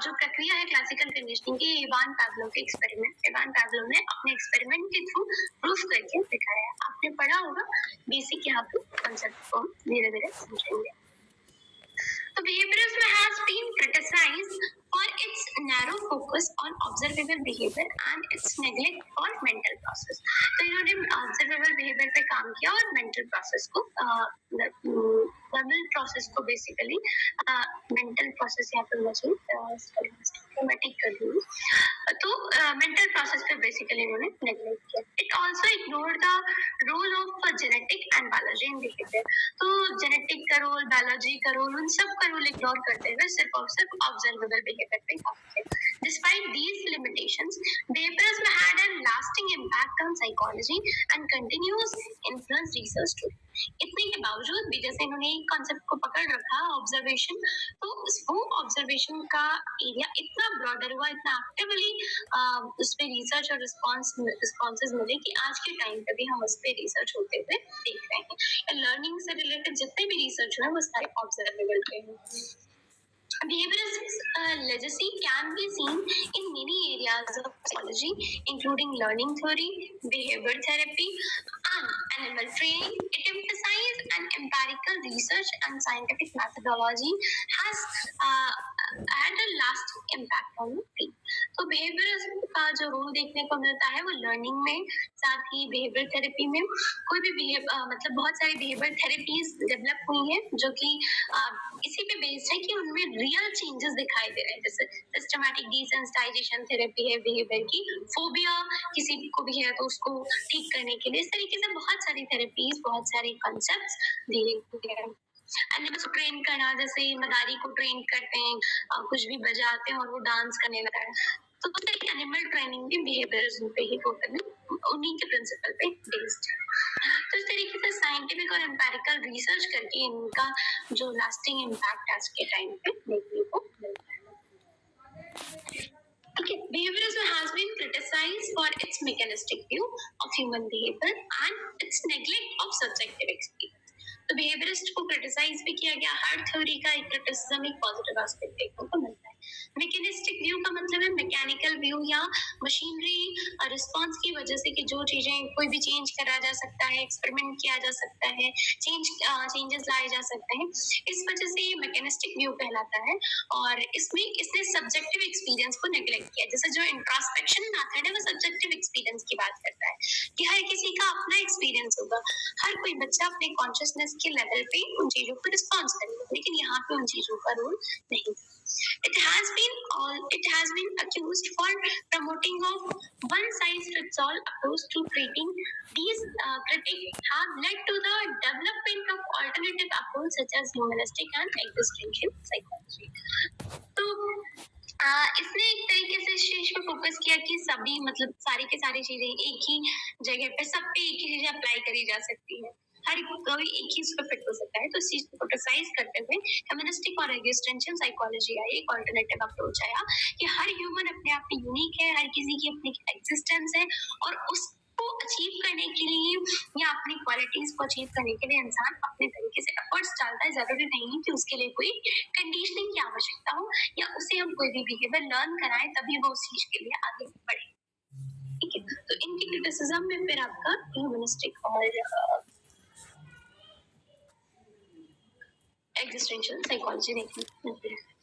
जो प्रक्रिया है क्लासिकल कंडीशनिंग की, इवान पावलोव के एक्सपेरिमेंट, इवान पावलोव ने अपने एक्सपेरिमेंट के थ्रू प्रूफ करके दिखाया है. आपने पढ़ा होगा, बेसिक यहाँ पे कॉन्सेप्ट को धीरे धीरे समझेंगे. तो behaviorism has been criticized for its narrow focus on observable behavior and its neglect for mental process. तो इन्होंने observable behavior पे काम किया और mental process को verbal process को basically mental process यहाँ पे मुझे systematic कर दूँ. तो mental process पे basically इन्होंने neglect किया. It also ignored the role of genetic and biology in behavior. तो जेनेटिक का रोल, बायोलॉजी का रोल, उन सब का रोल इग्नोर करते हुए सिर्फ और सिर्फ ऑब्जर्वेबल बिहेवियर पे काम किया. Despite these limitations, behaviorism had a lasting impact on psychology and continues influence research today. इतने के बावजूद भी जैसे इन्होंने एक कॉन्सेप्ट को पकड़ रखा ऑब्जर्वेशन, तो वो ऑब्जर्वेशन का एरिया इतना ब्रॉडर हुआ, इतना एक्टिवली उस पर रिसर्च और रिस्पॉन्सेज मिले कि आज के टाइम पे भी हम उस पर रिसर्च होते हुए देख रहे हैं. लर्निंग से रिलेटेड जितने भी रिसर्च हुए वो सारे ऑब्जर्वेबल पे हैं. Behaviorism's legacy can be seen in many areas of psychology, including learning theory, behavior therapy, and animal training. It emphasizes an empirical research and scientific methodology has had a lasting impact on the field. तो behaviourism का जो role देखने को मिलता है वो learning में, साथ ही बिहेवियर थेरेपी में. कोई भी मतलब बहुत सारी बिहेवियर थेरेपीज डेवलप हुई हैं जो कि इसी पे बेस्ड है कि उनमें रियल चेंजेस दिखाई दे रहे हैं. जैसे सिस्टमैटिक डिसेंसिटाइजेशन थेरेपी है बिहेवियर की, फोबिया किसी को भी है तो उसको ठीक करने के लिए. इस तरीके से बहुत सारी थेरेपीज, बहुत सारे कॉन्सेप्ट्स दिए गए हैं. एनिमल्स को ट्रेन करना, जैसे मदारी को ट्रेन करते हैं, कुछ भी बजाते हैं और वो डांस करने लगा है, तो उस तरह की एनिमल ट्रेनिंग भी बिहेवियरिज्म पे ही टोटली उन्हीं के प्रिंसिपल पे बेस्ड है। तो इस तरीके से साइंटिफिक और एम्पेरिकल रिसर्च करके इनका जो लास्टिंग इम्पैक्ट आज के टाइम पे देखने को मिलता है। Okay, behaviorism has been criticized for its mechanistic view of human behavior and its neglect of subjective experience. तो behaviorist को criticize भी किया गया, हर theory का एक criticism एक positive aspect देखने को मिलता है। मैकेनिस्टिक व्यू का मतलब है मैकेनिकल व्यू या मशीनरी रिस्पॉन्स की वजह से कि जो चीजें कोई भी चेंज करा जा सकता है, एक्सपेरिमेंट किया जा सकता है, चेंजेस लाए जा सकते हैं, इस वजह से ये मैकेनिस्टिक व्यू कहलाता है। और इसमें इसने सब्जेक्टिव एक्सपीरियंस को नेग्लेक्ट किया। जैसे जो इंट्रोस्पेक्शन मेथड है वो सब्जेक्टिव एक्सपीरियंस की बात करता है कि हर किसी का अपना एक्सपीरियंस होगा, हर कोई बच्चा अपने कॉन्शियसनेस के लेवल पे उन चीजों को रिस्पॉन्स करेगा, लेकिन यहाँ पे उन चीजों का रोल नहीं। It has been accused for promoting of one size fits all approach to treating. These critics have led to the development of alternative approaches such as humanistic and existential psychology. तो इसने एक तरीके से इस चीज पे focus किया कि सभी मतलब सारी की सारी चीजें एक ही जगह पे सब पे एक ही चीजें अप्लाई करी जा सकती है, हर कोई एक ही उसको फिट हो सकता है। तो इस चीज को क्रिटिसाइज करते हुए ह्यूमनिस्टिक और एग्जिस्टेंशियल साइकोलॉजी आई, एक ऑल्टरनेटिव अप्रोच आया कि हर ह्यूमन अपने आप में यूनिक है, हर किसी की अपनी एग्जिस्टेंस है और उसको अचीव करने के लिए या अपनी क्वालिटीज को अचीव करने के लिए इंसान अपने तरीके से एफर्ट्स डालता है। जरूरी नहीं है कि उसके लिए कोई कंडीशनिंग की आवश्यकता हो या उसे हम कोई भी बिहेवियर लर्न कराएं तभी वो उस चीज के लिए आगे बढ़े। ठीक है, तो इनकी क्रिटिसिज्म में फिर आपका ह्यूमनिस्टिक और existential psychology देखने को मिलती है।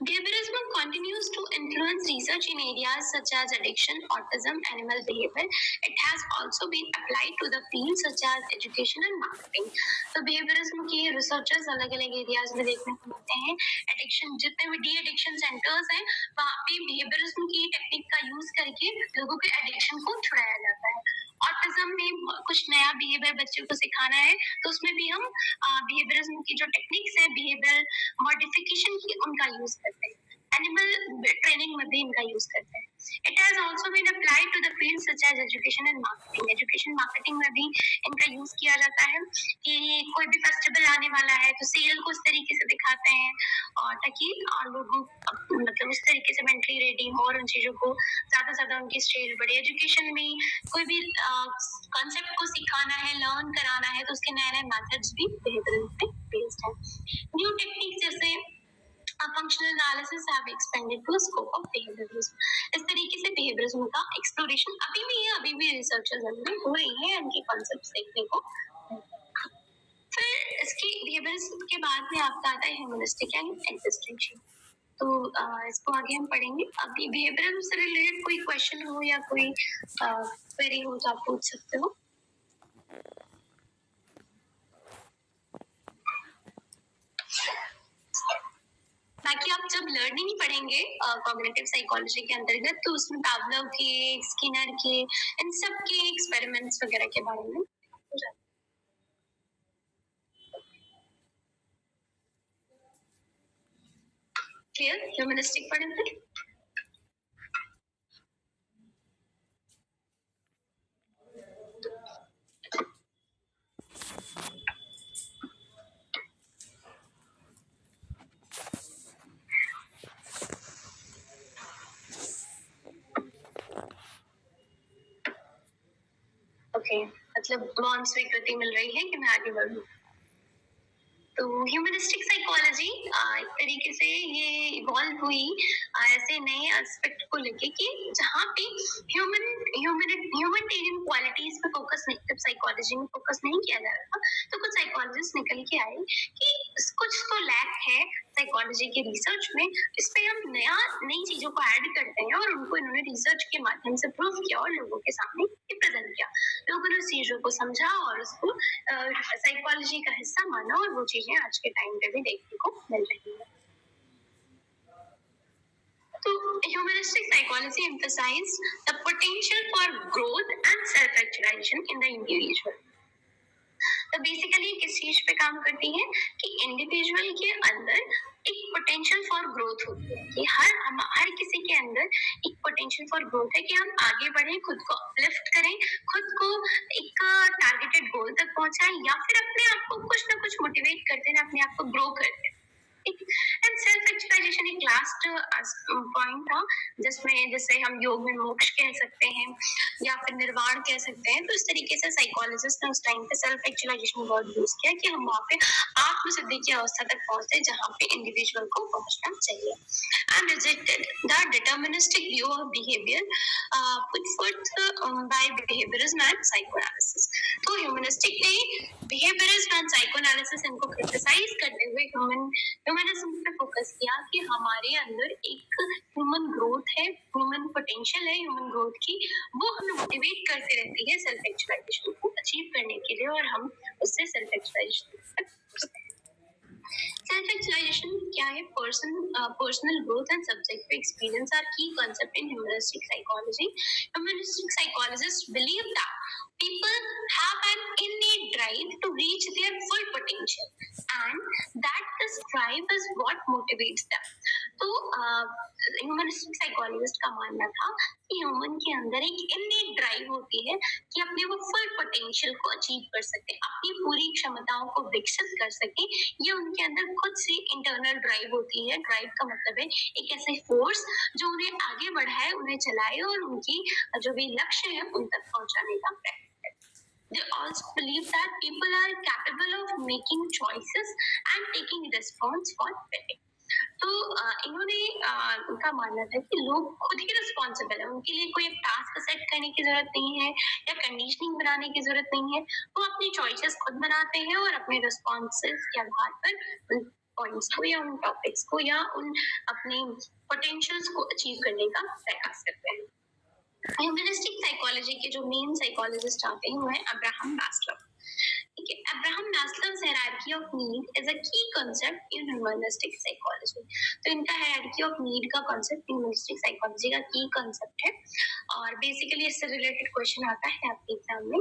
Behaviorism continues to influence research in areas such as addiction, autism, animal behavior. It has also been applied to the fields such as education and marketing. तो behaviorism की researchers अलग-अलग areas में देखने को मिलते हैं। Addiction जितने भी de-addiction centers हैं, वहाँ पे behaviorism की टेक्निक का यूज करके लोगों के addiction को छुड़ाया जाता है। ऑटिज्म में कुछ नया बिहेवियर बच्चों को सिखाना है तो उसमें भी हम बिहेवियरिज्म की जो टेक्निक्स है बिहेवियर मॉडिफिकेशन की उनका यूज करते हैं। एनिमल ट्रेनिंग में भी इनका यूज करते हैं। It has also been applied to the fields such as education and marketing. Education marketing में भी इनका यूज किया जाता है कि कोई भी फेस्टिवल आने वाला है तो सेल को उस तरीके से दिखाते हैं और ताकि लोगों मतलब उस तरीके से मेंटली रेडी हो और उन चीजों को ज्यादा उनकी स्टेज बढ़े। एजुकेशन में कोई भी कॉन्सेप्ट को सिखाना है, लर्न कराना है तो उसके नए मेथड्स भी बिहेवियरिज्म पे बेस्ड है। न्यू टेक्निक जैसे functional analysis have expanded to scope of behaviourism. इस तरीके से बिहेवियरिज्म का एक्सप्लोरेशन अभी भी है, अभी भी रिसर्चर्स अंदर हो रही है इनके कॉन्सेप्ट्स देखने को। फिर इसकी बिहेवियरिज्म के बाद में आपका आता है ह्यूमनिस्टिक एंड एक्जिस्टेंशियल। तो इसको आगे हम पढ़ेंगे। अभी बिहेवियरिज्म से रिलेटेड कोई क्वेश्चन हो या कोई क्वेरी हो तो आप पूछ सकते हो। बाकी आप जब लर्निंग पढ़ेंगे कॉग्निटिव साइकोलॉजी के अंतर्गत तो उसमें पावलोव के, स्किनर के, इन सब के एक्सपेरिमेंट्स वगैरह के बारे में क्लियर। ह्यूमनिस्टिक पढ़ेंगे। ओके, मतलब बहुत स्वीकृति मिल रही है कि मैं आगे बढ़ूं। तो ह्यूमनिस्टिक साइकोलॉजी एक तरीके से ये इवॉल्व हुई ऐसे नए एस्पेक्ट को लेके कि जहाँ पे ह्यूमनिटेरियन क्वालिटीज पे फोकस नहीं, जब साइकोलॉजी में फोकस नहीं किया जा रहा था तो कुछ साइकोलॉजिस्ट निकल के आए कि कुछ तो लैक है साइकोलॉजी के रिसर्च में, इस पे हम नई चीजों को ऐड करते हैं और उनको इन्होंने रिसर्च के माध्यम से प्रूव किया और लोगों के सामने प्रेजेंट किया। लोगों ने उस चीजों को समझा और उसको साइकोलॉजी का हिस्सा माना और वो चीजें आज के टाइम पे भी देखने को मिल रही है। तो humanistic psychology emphasizes the potential for growth and self-actualization in the individual. तो बेसिकली किस चीज पे काम करती है कि इंडिविजुअल के अंदर एक पोटेंशियल फॉर ग्रोथ होती है कि हर किसी के अंदर एक पोटेंशियल फॉर ग्रोथ है कि हम आगे बढ़े, खुद को अपलिफ्ट करें, खुद को एक टारगेटेड गोल तक पहुंचाएं या फिर अपने आप को कुछ ना कुछ मोटिवेट करते हैं, अपने आप को ग्रो करते हैं। एंड सेल्फ एक्चुअलाइजेशन एक लास्ट पॉइंट था जिसमें जैसे हम योग में मोक्ष कह सकते हैं या फिर निर्वाण कह सकते हैं, तो इस तरीके से साइकोलॉजिस्ट ने उस टाइम पे सेल्फ एक्चुअलाइजेशन वर्ड यूज किया कि हम वहाँ पे आत्मसिद्धि की अवस्था तक पहुंचते जहाँ पे इंडिविजुअल को पहुंचना चाहिए। And rejected the deterministic view of behaviour put forth by behaviorism and psychoanalysis। तो ह्यूमनिस्टिक ने बिहेवियरिज्म एंड साइकोएनालिसिस इनको क्रिटिसाइज करते हुए ह्यूमनिज्म पे फोकस किया कि हमारे अंदर एक ह्यूमन ग्रोथ है, ह्यूमन पोटेंशियल है ह्यूमन ग्रोथ की, वो हमें मोटिवेट करती रहती है सेल्फ एक्चुअलाइजेशन को अचीव करने के लिए, और हम उससे सेल्फ एक्चुअलाइजेशन Self-actualization क्या है? Personal growth and subjective experience are key concept in humanistic psychology. Humanistic psychologists believe that people have an innate drive to reach their full potential, and that this drive is what motivates them. तो humanistic psychologist का मानना था कि human के अंदर एक innate drive होती है कि अपने वो फुल पोटेंशियल को अचीव कर सके, अपनी पूरी क्षमताओं को विकसित कर सके। ये उनके अंदर खुद से इंटरनल ड्राइव होती है। ड्राइव का मतलब है एक ऐसे फोर्स जो उन्हें आगे बढ़ाए, उन्हें चलाए और उनकी जो भी लक्ष्य है उन तक पहुंचाने का प्रयत्न। They also believe that people are capable of making choices and taking response for betting. तो इन्होंने उनका मानना था कि लोग खुद ही रिस्पॉन्सिबल है, उनके लिए कोई टास्क सेट करने की जरूरत नहीं है या कंडीशनिंग बनाने की जरूरत नहीं है, वो अपनी चॉइसेस खुद बनाते हैं और अपने रिस्पॉन्सेस के आधार पर उन पॉइंट्स को या उन टॉपिक्स को या उन अपने पोटेंशियल्स को अचीव करने का प्रयास करते हैं। ह्यूमनिस्टिक साइकोलॉजी के जो मेन साइकोलॉजिस्ट आते हैं वो है अब्राहम मैस्लोव। ठीक है, Abraham Maslow's hierarchy of need is a key concept in humanistic psychology. तो इनका हायरार्की ऑफ नीड का कांसेप्ट ह्यूमनिस्टिक साइकोलॉजी का की कांसेप्ट है और बेसिकली इससे रिलेटेड क्वेश्चन आता है आपके एग्जाम में।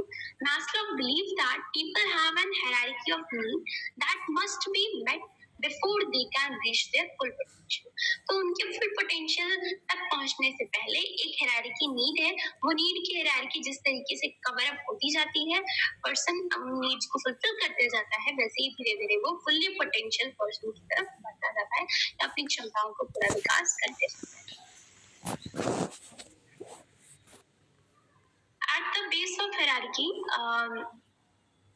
Maslow believe that people have an hierarchy of need that must be met before they can reach their full potential. तो उनके फुल पोटेंशियल तक पहुंचने से पहले एक हायरार्की नीड है, वो नीड की हायरार्की जिस तरीके से कवर अप होती जाती है, पर्सन नीड्स को फुलफिल करते जाता है, वैसे ही धीरे धीरे वो फुल्ली पोटेंशियल पर्सन की तरफ बढ़ता जाता है, अपनी क्षमताओं को पूरा विकास करते जाता है। At the base of hierarchy,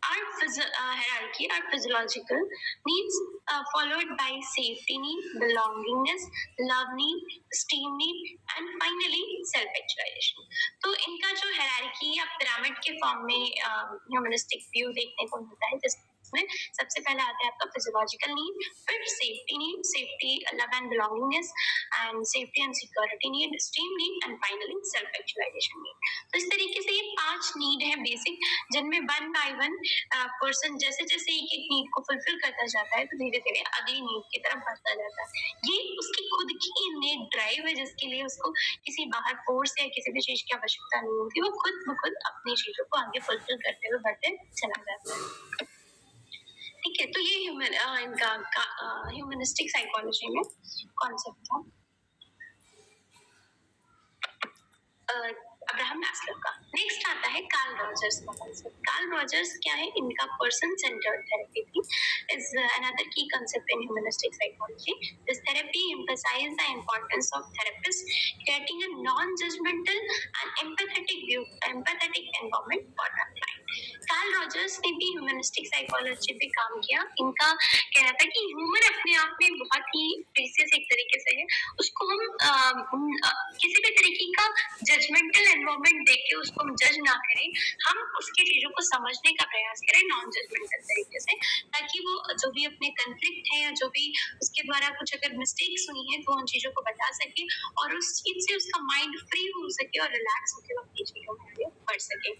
hierarchy are physiological needs followed by safety need, belongingness, love need, esteem need and finally self actualization। तो इनका जो hierarchy या पिरामिड के फॉर्म में ह्यूमनिस्टिक व्यू देखने को मिलता है, जिसमें सबसे पहले आता है आपका फिजियोलॉजिकल नीड, फिर safety need, safety love and belongingness and safety and security need, esteem need and finally self actualisation need. तो इस तरीके से ये 5 नीड है बेसिक, जिनमें वन बाय वन पर्सन जैसे जैसे एक एक नीड को फुलफिल करता जाता है तो धीरे धीरे अगली नीड की तरफ बढ़ता जाता है। ये उसकी खुद की नीड ड्राइव है जिसके लिए उसको किसी बाहर फोर्स या किसी भी चीज की आवश्यकता नहीं होती, वो खुद ब खुद अपनी चीजों को आगे फुलफिल करते हुए बढ़ते चला जाता है। ठीक है, तो ये इनका ह्यूमनिस्टिक साइकोलॉजी में कॉन्सेप्ट था अब्राहम मैस्लोव का। नेक्स्ट आता है कार्ल रॉजर्स का कॉन्सेप्ट। कार्ल रॉजर्स क्या है? इनका पर्सन सेंटर्ड थेरेपी थी इज अनदर की concept in humanistic psychology. This therapy emphasizes the importance of therapists creating a non-judgmental and empathetic environment for the client। Karl Rogers ने भी humanistic psychology पे काम किया। इनका कहना था कि ह्यूमन अपने आप में बहुत ही प्रीसियस एक तरीके से है, उसको हम किसी भी तरीके का जजमेंटल एनवायरनमेंट देख के उसको हम जज ना करें, हम उसकी चीजों को समझने का प्रयास करें नॉन जजमेंटल तरीके से, ताकि वो जो भी अपने कंफ्लिक्ट है या जो भी उसके द्वारा कुछ अगर मिस्टेक्स हुई है तो उन चीजों को बता सके और उस चीज से उसका माइंड फ्री हो सके और रिलैक्स होकर वो अपनी चीजों में आगे बढ़ सके।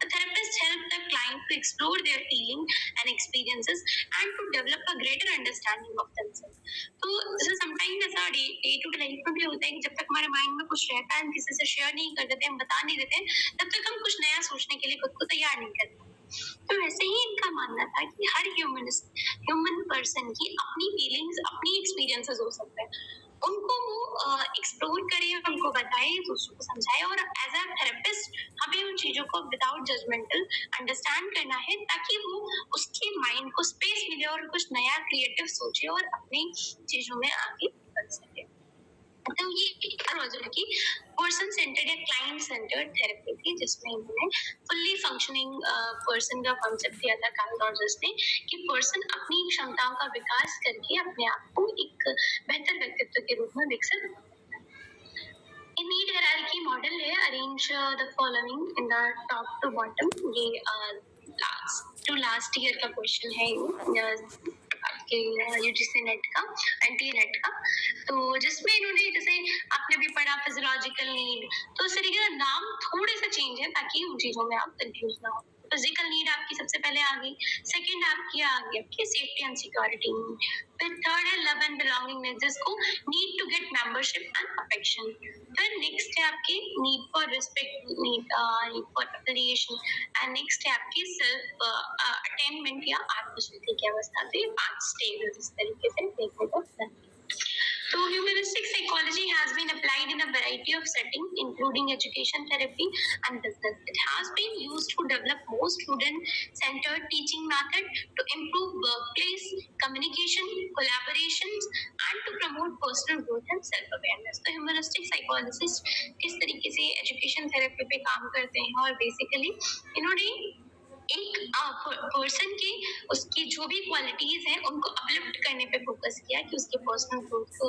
The therapist help the client to explore their feeling and experiences and to develop a greater understanding of themselves। तो जैसे समटाइम्स ऐसा डे टू डे लाइफ में भी होता है कि जब तक हमारे माइंड में कुछ रहता है हम किसी से शेयर नहीं कर देते, हम बता नहीं देते, तब तक हम कुछ नया सोचने के लिए खुद को तैयार नहीं करते। तो ऐसे ही इनका मानना था कि हर ह्यूमन पर्सन की अपनी फीलिंग्स, अपनी एक्सपीरियंसेस हो सकते हैं, उनको वो एक्सप्लोर करे, उनको बताए, दूसरों को समझाए, और एज अ थेरेपिस्ट हमें उन चीजों को विदाउट जजमेंटल अंडरस्टैंड करना है, ताकि वो उसके माइंड को स्पेस मिले और कुछ नया क्रिएटिव सोचे और अपनी चीजों में आगे बढ़ सके। तो ये की पर्सन सेंटर्ड या क्लाइंट सेंटर्ड थेरेपी थी, जिसमें इन्होंने फुल्ली फंक्शनिंग पर्सन का कॉन्सेप्ट दिया था कार्ल रॉजर्स ने, कि पर्सन अपनी क्षमताओं का विकास करके अपने आप को एक बेहतर व्यक्तित्व के रूप में विकसित। नीड हायरार्की मॉडल है, arrange the following in the top to bottom. ये लास्ट ईयर का क्वेश्चन है, आपके यूजीसी नेट का, एनटीए नेट का। तो जिसमें इन्होंने, जैसे आपने भी पढ़ा फिजियोलॉजिकल नीड, तो इस तरीके का नाम थोड़े से चेंज है ताकि उन चीजों में आप कंफ्यूज ना हो। फिजिकल नीड आपकी सबसे पहले आ गई, सेकंड आपकी आ गई आपकी सेफ्टी एंड सिक्योरिटी नीड, फिर थर्ड है लव एंड बिलोंगिंग, जिसको need to get membership and affection, फिर नेक्स्ट है आपकी need for respect, need for affiliation, and next है आपकी सेल्फ अटेनमेंट या आत्मस्तुति की अवस्था। तो ये 5 स्टेज इस तरीके से देखने को मिलते हैं। So humanistic psychology has been applied in a variety of settings, including education, therapy, and business. It has been used to develop more student-centered teaching method, to improve workplace communication, collaborations, and to promote personal growth and self-awareness. तो humanistic psychologists किस तरीके से education therapy पे काम करते हैं, और basically इन्होंने एक पर्सन की उसकी जो भी क्वालिटीज हैं उनको अपलिफ्ट करने पे फोकस किया, कि उसके पर्सनल ग्रोथ को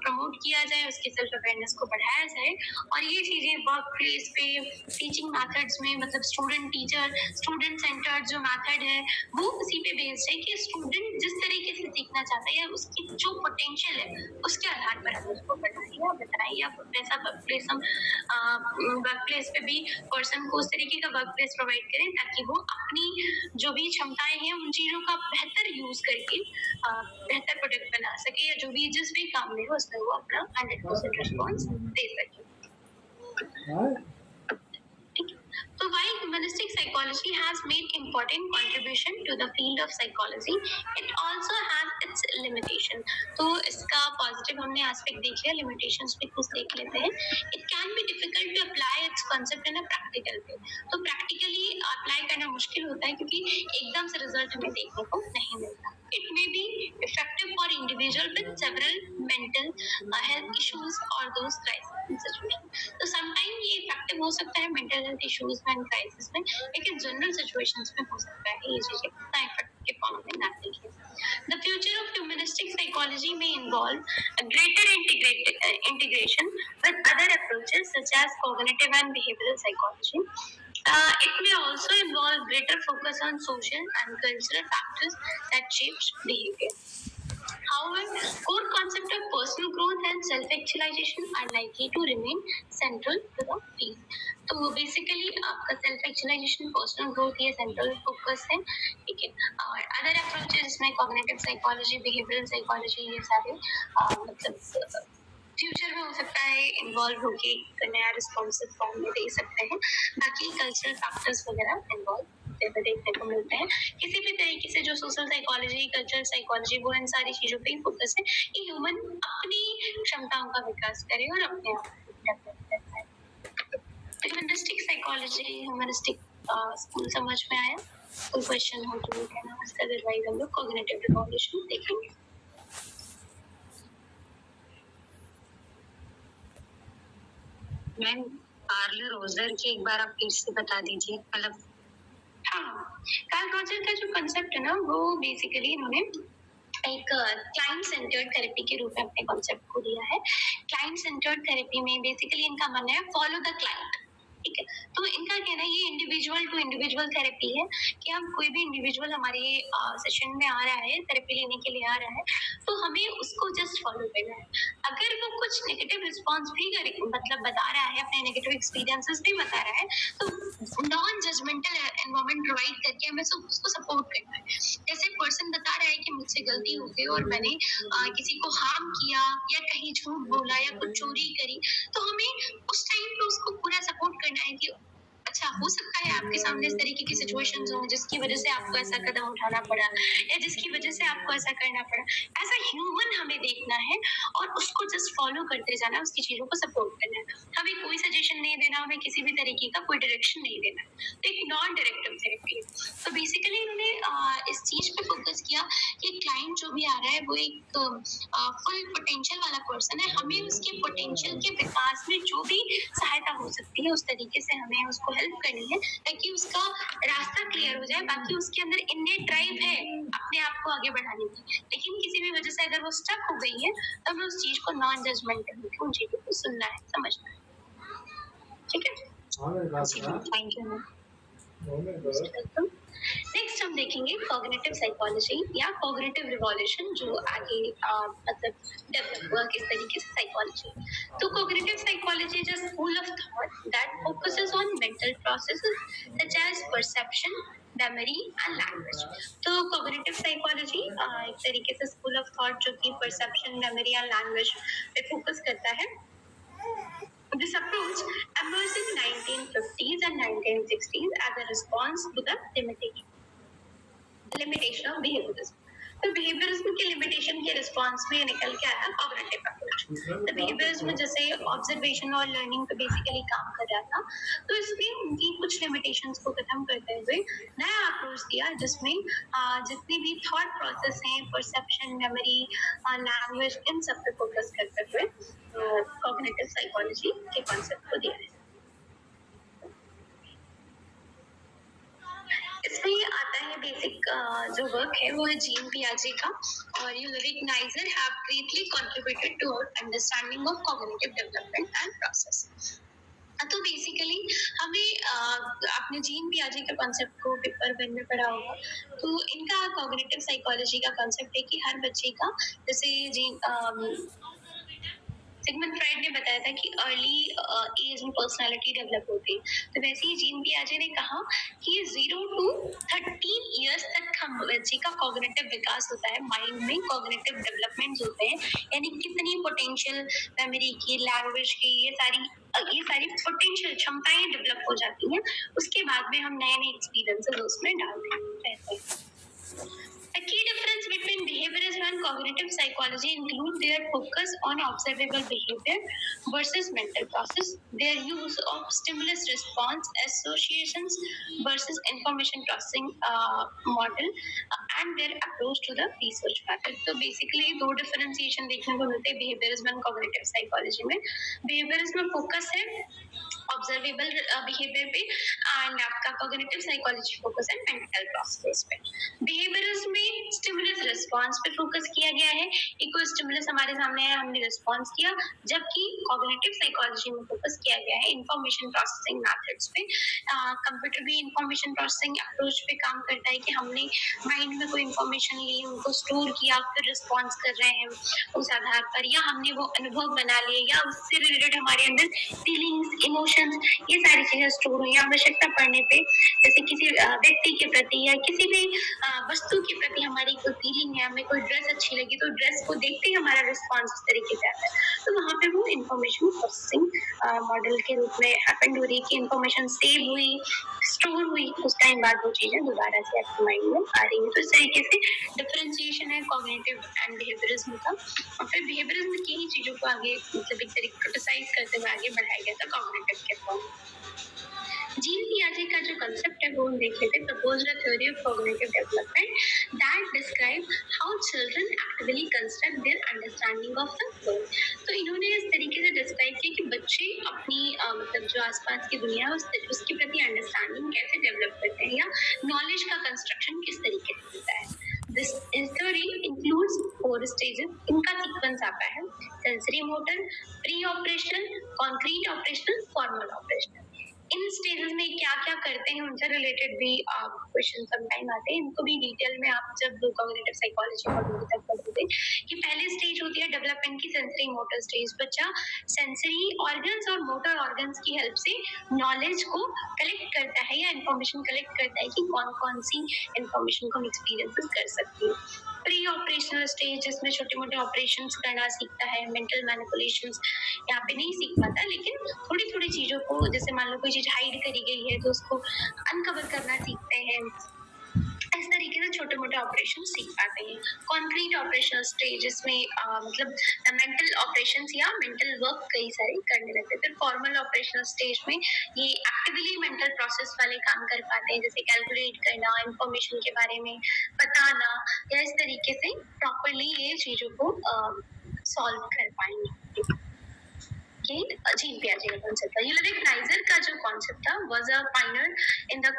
प्रमोट किया जाए, उसके सेल्फ अवेयरनेस को बढ़ाया जाए। और ये चीजें वर्क प्लेस पे टीचिंग मेथड्स में, मतलब स्टूडेंट सेंटर्ड जो मेथड है वो उसी पे बेस्ड है, कि स्टूडेंट जिस तरीके से सीखना चाहता है या उसकी जो पोटेंशियल है उसके आधार पर हम उसको बताएं या वैसा वर्क प्लेस, हम वर्क प्लेस पे भी पर्सन को उस तरीके का वर्क प्लेस प्रोवाइड करें ताकि वो अपनी जो भी क्षमताएं हैं उन चीजों का बेहतर यूज करके बेहतर प्रोडक्ट बना सके, या जो भी जिस भी काम में हो उसमें वो अपना 100% रिस्पॉन्स दे सके। So while humanistic psychology has made important contribution to the field of psychology, it also has its limitation. तो इसका positive हमने aspect देख लिया, limitations भी कुछ देख लेते हैं। It can be difficult to apply its concept in a practical way. तो practically apply करना मुश्किल होता है क्योंकि एकदम से result हमें देखने को नहीं मिलता। It may be effective for individual with several mental health issues or those crisis situations. तो sometimes ये effective हो सकता है mental health issues में, crisis में, लेकिन general situations में हो सकता है ये चीजें इतना effective form में ना दिखे। The future of humanistic psychology may involve a greater integration with other approaches such as cognitive and behavioral psychology. It may also involve greater focus on social and cultural factors that shape behavior. However, core concept of personal growth and self-actualization are likely to remain central to the field. तो basically आपका self actualisation, personal growth ये central focus है, ठीक है। और other approaches इसमें cognitive psychology, behavioural psychology, ये सारे मतलब फ्यूचर में हो सकता है इन्वॉल्व होके एक नया रिस्पॉन्सिव फॉर्म में दे सकते हैं। बाकी कल्चरल फैक्टर्स वगैरह इन्वॉल्व देखने को मिलते हैं। किसी भी तरीके से जो सोशल साइकोलॉजी, कल्चरल साइकोलॉजी, वो इन सारी चीजों पे ही फोकस है कि ह्यूमन अपनी क्षमताओं का विकास करे और अपने आप को डेवलप करता है। ह्यूमनिस्टिक साइकोलॉजी, ह्यूमनिस्टिक स्कूल समझ में आया? कोई क्वेश्चन हो तो कहना, उसका अदरवाइज हम लोग कॉग्निटिव रिवॉल्यूशन देखेंगे। मैम कार्ल रोजर की एक बार आप फिर से बता दीजिए, मतलब हाँ, कार्ल रोजर का जो कंसेप्ट है ना, वो बेसिकली इन्होंने एक क्लाइंट सेंटर्ड थेरेपी के रूप में अपने कॉन्सेप्ट को दिया है। क्लाइंट सेंटर्ड थेरेपी में बेसिकली इनका मानना है फॉलो द क्लाइंट, ठीक है। तो इनका कहना है ये इंडिविजुअल टू इंडिविजुअल थेरेपी है, कि हम कोई भी इंडिविजुअल हमारे सेशन में आ रहा है, थेरेपी लेने के लिए आ रहा है, तो हमें उसको जस्ट फॉलो करना है। अगर वो कुछ नेगेटिव रिस्पॉन्स भी करे, मतलब बता रहा है, अपने नेगेटिव एक्सपीरियंसेस भी बता रहा है, तो नॉन जजमेंटल एनवायरनमेंट प्रोवाइड करके हमें उसको सपोर्ट करना है। जैसे पर्सन बता रहा है कि मुझसे गलती हो गई और मैंने किसी को हार्म किया या कहीं झूठ बोला या कुछ चोरी करी, तो हमें उस टाइम पे उसको पूरा सपोर्ट करना है कि अच्छा हो सकता है आपके सामने इस तरीके की सिचुएशंस हो जिसकी वजह से आपको ऐसा कदम उठाना पड़ा या जिसकी वजह से आपको ऐसा करना पड़ा। एज अ ह्यूमन हमें देखना है और उसको जस्ट फॉलो करते जाना है, उसकी चीजों को सपोर्ट करना है। हमें कोई सजेशन नहीं देना, हमें किसी भी तरीके का कोई डायरेक्शन नहीं देना। तो एक नॉन डायरेक्टिव थेरेपी। तो बेसिकली इन्होंने इस चीज पे फोकस किया कि क्लाइंट जो भी आ रहा है वो एक फुल पोटेंशियल वाला पर्सन है, हमें उसके पोटेंशियल के विकास में जो भी सहायता हो सकती है उस तरीके से हमें उसको हेल्प करनी है ताकि उसका रास्ता क्लियर हो जाए। बाकी उसके अंदर इन्नेट ड्राइव है अपने आप को आगे बढ़ाने की, लेकिन किसी भी वजह से अगर वो स्टक हो गई है तो हमें उस चीज को नॉन जजमेंटल उन चीजों को सुनना है, समझना है। ठीक है, थैंक यू। नेक्स्ट हम देखेंगे कॉग्निटिव साइकोलॉजी या कॉग्निटिव रिवॉल्यूशन, जो आगे मतलब डेवलप हुआ किस तरीके से साइकोलॉजी। तो cognitive psychology is a school of thought that focuses on mental processes such as perception, memory and language. तो कॉग्निटिव साइकोलॉजी एक तरीके से स्कूल ऑफ थॉट जो कि परसेप्शन, मेमोरी एंड लैंग्वेज पे फोकस करता है। This approach emerged in 1950s and 1960s as a response to the limitation of behaviorism. तो behaviorism के limitation के response में निकल के आया cognitive approach। तो behaviorism जैसे observation और learning पे basically काम कर रहा था, तो इसमें उनकी कुछ limitations को खत्म करते हुए नया approach दिया जिसमें जितनी भी thought process हैं, perception, memory, language, इन सब पे focus करते हुए cognitive psychology के concept को दिया है। इसमें आता है बेसिक जो वर्क है वो है जीन पियाजे का, और Ulric Neisser have greatly contributed to our understanding of cognitive development and process. तो बेसिकली हमें आपने जीन पियाजे के कॉन्सेप्ट को पेपर वन में पढ़ा होगा। तो इनका कॉग्निटिव साइकोलॉजी का कॉन्सेप्ट है कि हर बच्चे का जैसे जीन सिगमंड फ्राइड ने बताया था कि अर्ली एज में पर्सनालिटी डेवलप होती है, तो वैसे ही जीन पियाजे ने कहा कि 0 to 13 इयर्स तक हम बच्चे का कॉग्निटिव विकास होता है, माइंड में कॉग्निटिव डेवलपमेंट होते हैं, यानी कितनी पोटेंशियल मेमोरी की, लैंग्वेज की, ये सारी पोटेंशियल क्षमताएं डेवलप हो जाती हैं। उसके बाद में हम नए नए एक्सपीरियंसेस उसमें डालते हैं। A key difference between behaviorism and cognitive psychology include their focus on observable behavior versus mental process, their use of stimulus response associations versus information processing model, and their approach to the research method. तो basically दो differentiation देखने को मिलते हैं behaviorism and cognitive psychology में। behaviorism में focus है observable behaviour पे एंड आपका कॉग्निटिव साइकोलॉजी फोकस है मेंटल प्रोसेस पे। बिहेवियरिज्म में स्टिमुलस रिस्पांस पे फोकस किया गया है, एक कोई स्टिमुलस हमारे सामने है, हमने रिस्पांस किया, जबकि कॉग्निटिव साइकोलॉजी में फोकस किया गया है इंफॉर्मेशन प्रोसेसिंग मेथड्स पे। कंप्यूटर भी इंफॉर्मेशन प्रोसेसिंग अप्रोच पे काम करता है कि हमने माइंड में कोई इंफॉर्मेशन ली, उनको स्टोर किया, फिर रिस्पॉन्स कर रहे हैं उस आधार पर, या हमने वो अनुभव बना लिए या उससे रिलेटेड हमारे अंदर फीलिंग्स, इमोशंस, ये सारी चीजें स्टोर हुई। आवश्यकता पड़ने पे जैसे किसी व्यक्ति के प्रति या किसी भी वस्तु के प्रति हमारी कोई फीलिंग है, हमें कोई ड्रेस अच्छी लगी तो ड्रेस को देखते ही हमारा रिस्पॉन्स इस तरीके से आता है, तो वहाँ पे वो इंफॉर्मेशन प्रोसेसिंग मॉडल के रूप में अपेंड हो रही है कि इंफॉर्मेशन सेव हुई, स्टोर हुई, उस टाइम बाद वो चीजें दोबारा से आपके माइंड में आ रही है। तो इस तरीके से डिफरेंशिएशन है कॉग्निटिव एंड बिहेवियरिज्म का, और फिर बिहेवियरिज्म की ही चीजों को आगे मतलब एक तरीके क्रिटिसाइज करते हुए आगे बढ़ाया गया था कॉग्निटिव के फॉर्म। जीन पियाजे का जो कंसेप्ट है वो हम देख लेते हैं। Proposed a theory of cognitive development that describe how children actively construct their understanding of the world. तो इन्होंने इस तरीके से डिस्क्राइब किया कि बच्चे अपनी मतलब जो आसपास की दुनिया है उसके प्रति अंडरस्टैंडिंग कैसे डेवलप करते हैं या नॉलेज का कंस्ट्रक्शन किस तरीके से होता है। This theory includes 4 stages. इनका सीक्वेंस आता है sensory motor, pre operational, concrete operational, formal operational. इन स्टेजेस में क्या क्या करते हैं उनसे रिलेटेड भी क्वेश्चन समटाइम आते हैं, इनको भी डिटेल में आप जब कॉग्निटिव साइकोलॉजी पढ़ोगे तब पढ़ोगे कि पहले स्टेज स्टेज होती है डेवलपमेंट की, सेंसरी मोटर स्टेज। बच्चा सेंसरी ऑर्गन्स और मोटर ऑर्गन्स की हेल्प से नॉलेज को कलेक्ट करता है या इंफॉर्मेशन कलेक्ट करता है कि कौन कौन सी इंफॉर्मेशन को हम एक्सपीरियंस कर सकते हैं। प्री ऑपरेशनल स्टेज जिसमें छोटे मोटे ऑपरेशन करना सीखता है, मेंटल मैनिपुलेशंस यहाँ पे नहीं सीख पाता, लेकिन थोड़ी थोड़ी चीजों को, जैसे मान लो कोई चीज हाइड करी गई है तो उसको अनकवर करना सीखते हैं। इस तरीके से छोटे मोटे ऑपरेशन सीख पाते हैं। कॉन्क्रीट ऑपरेशनल स्टेज इसमें मतलब मेंटल ऑपरेशन या मेंटल वर्क कई सारे करने लगते हैं। फिर फॉर्मल ऑपरेशनल स्टेज में ये एक्टिवली मेंटल प्रोसेस वाले काम कर पाते हैं, जैसे कैलकुलेट करना, इंफॉर्मेशन के बारे में बताना, या इस तरीके से प्रॉपरली ये चीजों को सॉल्व कर पाएंगे। जीन पियाजे का कॉन्सेप्ट था। यूलरिक नाइजर का जो कॉन्सेप्ट था was a Pioneer in the